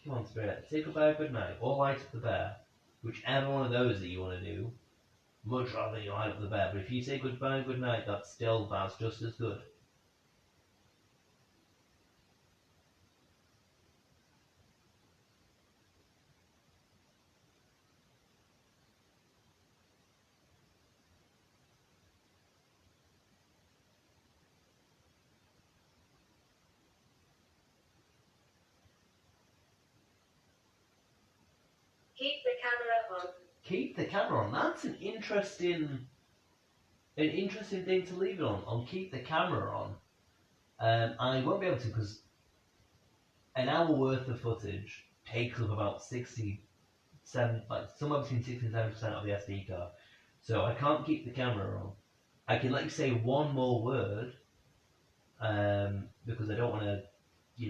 Come on, Spirit, say goodbye or good night, or light up the bear. Whichever one of those that you want to do. Much rather you light up the bear, but if you say goodbye and good night, that's just as good. Keep the camera on. Keep the camera on. That's an interesting thing to leave it on. Keep the camera on. I won't be able to because an hour worth of footage takes up about 67, like somewhere between 60 and 70% of the SD card. So I can't keep the camera on. I can let you say one more word, because I don't want to,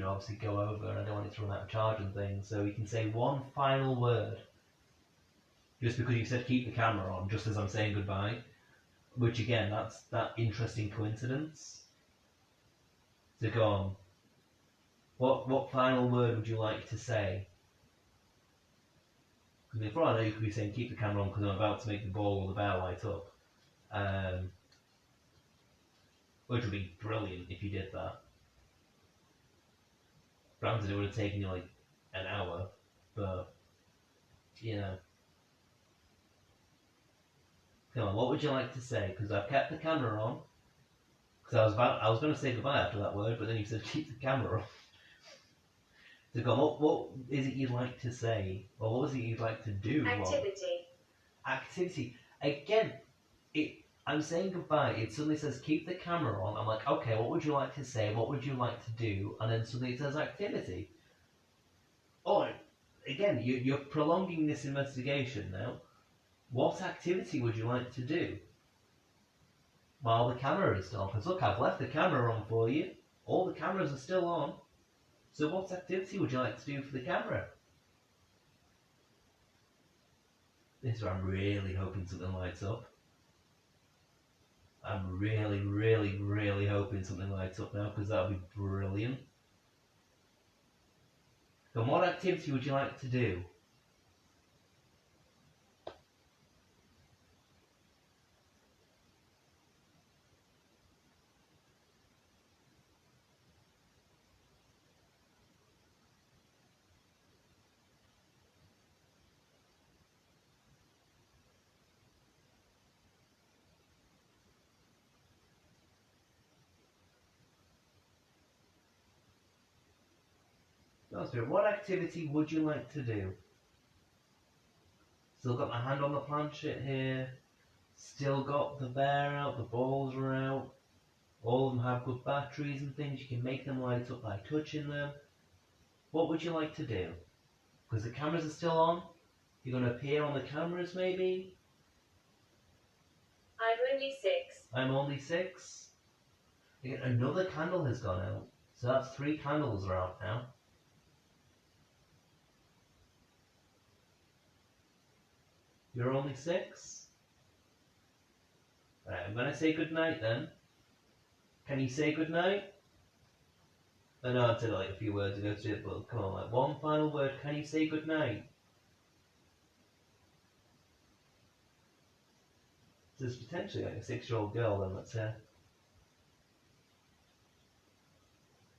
obviously go over and I don't want it to run out of charge and things. So you can say one final word, just because you said keep the camera on, just as I'm saying goodbye. Which again, that's that interesting coincidence. So go on. What final word would you like to say? Because for all I know, you could be saying keep the camera on because I'm about to make the ball or the bear light up. Which would be brilliant if you did that. Granted, it would have taken you like an hour, but Come on, what would you like to say? Because I've kept the camera on. Because I was going to say goodbye after that word, but then you said keep the camera on. So go on, what is it you'd like to say? Or what was it you'd like to do? Activity. Activity. Again, I'm saying goodbye. It suddenly says keep the camera on. I'm like, okay, what would you like to say? What would you like to do? And then suddenly it says activity. Oh, again, you're prolonging this investigation now. What activity would you like to do while the camera is still on? Because look, I've left the camera on for you. All the cameras are still on. So what activity would you like to do for the camera? This is where I'm really hoping something lights up. I'm really, really, really hoping something lights up now, because that would be brilliant. Then what activity would you like to do? What activity would you like to do? Still got my hand on the planchette here. Still got the bear out, the balls are out. All of them have good batteries and things. You can make them light up by touching them. What would you like to do? Because the cameras are still on. You're going to appear on the cameras maybe? I'm only 6. I'm only 6. Again, another candle has gone out. So that's 3 candles are out now. You're only 6? Right, I'm going to say goodnight then. Can you say goodnight? I know I said like a few words ago to it, but come on, like one final word. Can you say goodnight? So there's potentially like a 6-year-old girl then, let's say.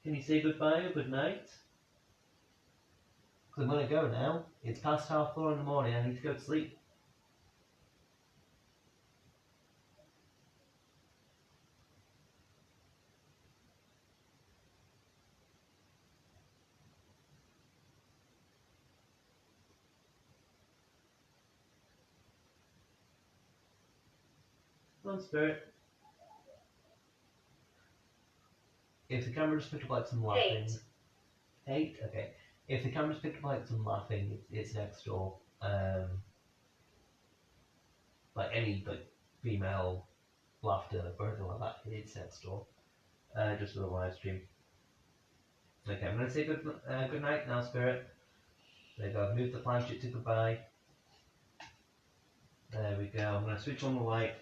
Can you say goodbye or goodnight? Because I'm going to go now. It's past 4:30 in the morning. I need to go to sleep. Come on, Spirit. If the camera just picked up like some laughing... 8? Okay. If the camera's picked up like some laughing, it's next door. Like any like female laughter or anything like that, it's next door. Just for the live stream. Okay, I'm going to say good night now, Spirit. There you go, I've moved the planchette to goodbye. There we go, I'm going to switch on the light.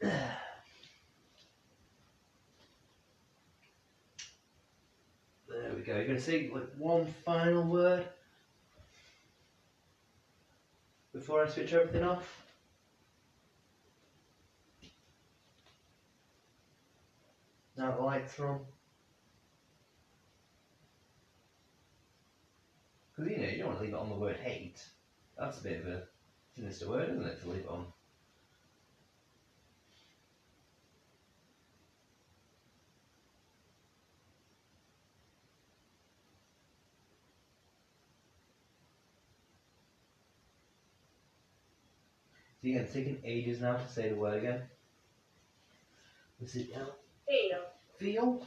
There we go, you're going to say like one final word before I switch everything off? Now the lights are on. Because you don't want to leave it on the word hate. That's a bit of a sinister word, isn't it, to leave it on? So yeah, it's taking ages now to say the word again. Is it now? Feel. Feel?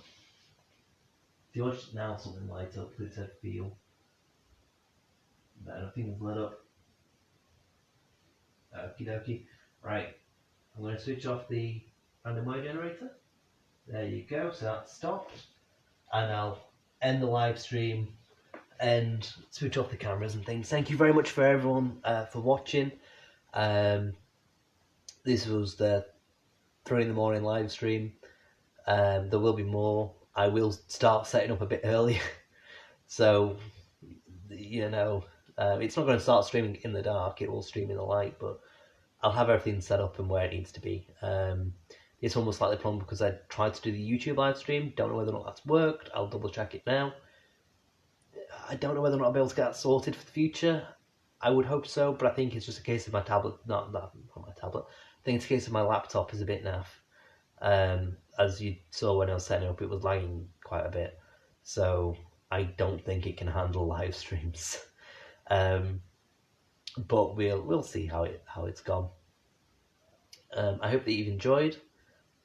If you watch now something lights up, it said feel. But nothing's lit up. Okie dokie. Right, I'm going to switch off the random word generator. There you go, so that's stopped. And I'll end the live stream and switch off the cameras and things. Thank you very much for everyone for watching. This was the 3 in the morning live stream. There will be more. I will start setting up a bit earlier. So, you know, it's not going to start streaming in the dark. It will stream in the light, but I'll have everything set up and where it needs to be. This one was slightly problem because I tried to do the YouTube live stream. Don't know whether or not that's worked. I'll double check it now. I don't know whether or not I'll be able to get that sorted for the future. I would hope so, but I think it's just a case of my tablet, not my tablet. I think it's a case of my laptop is a bit naff. As you saw when I was setting up, it was lagging quite a bit. So I don't think it can handle live streams. But we'll see how it's gone. I hope that you've enjoyed,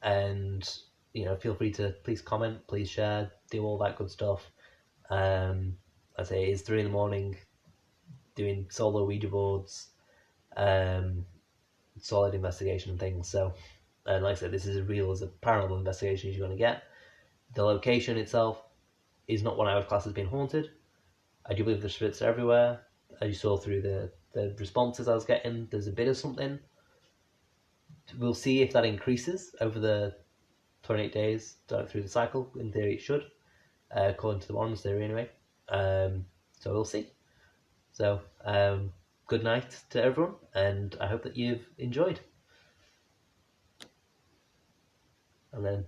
and you know, feel free to please comment, please share, do all that good stuff. I say it's 3 in the morning, doing solo Ouija boards, solid investigation and things. So, and like I said, this is as real as a paranormal investigation as you're going to get. The location itself is not one I would class as being haunted. I do believe the spirits are everywhere. As you saw through the responses I was getting, there's a bit of something. We'll see if that increases over the 28 days through the cycle. In theory, it should, according to the one's theory anyway. So we'll see. So, good night to everyone, and I hope that you've enjoyed. And then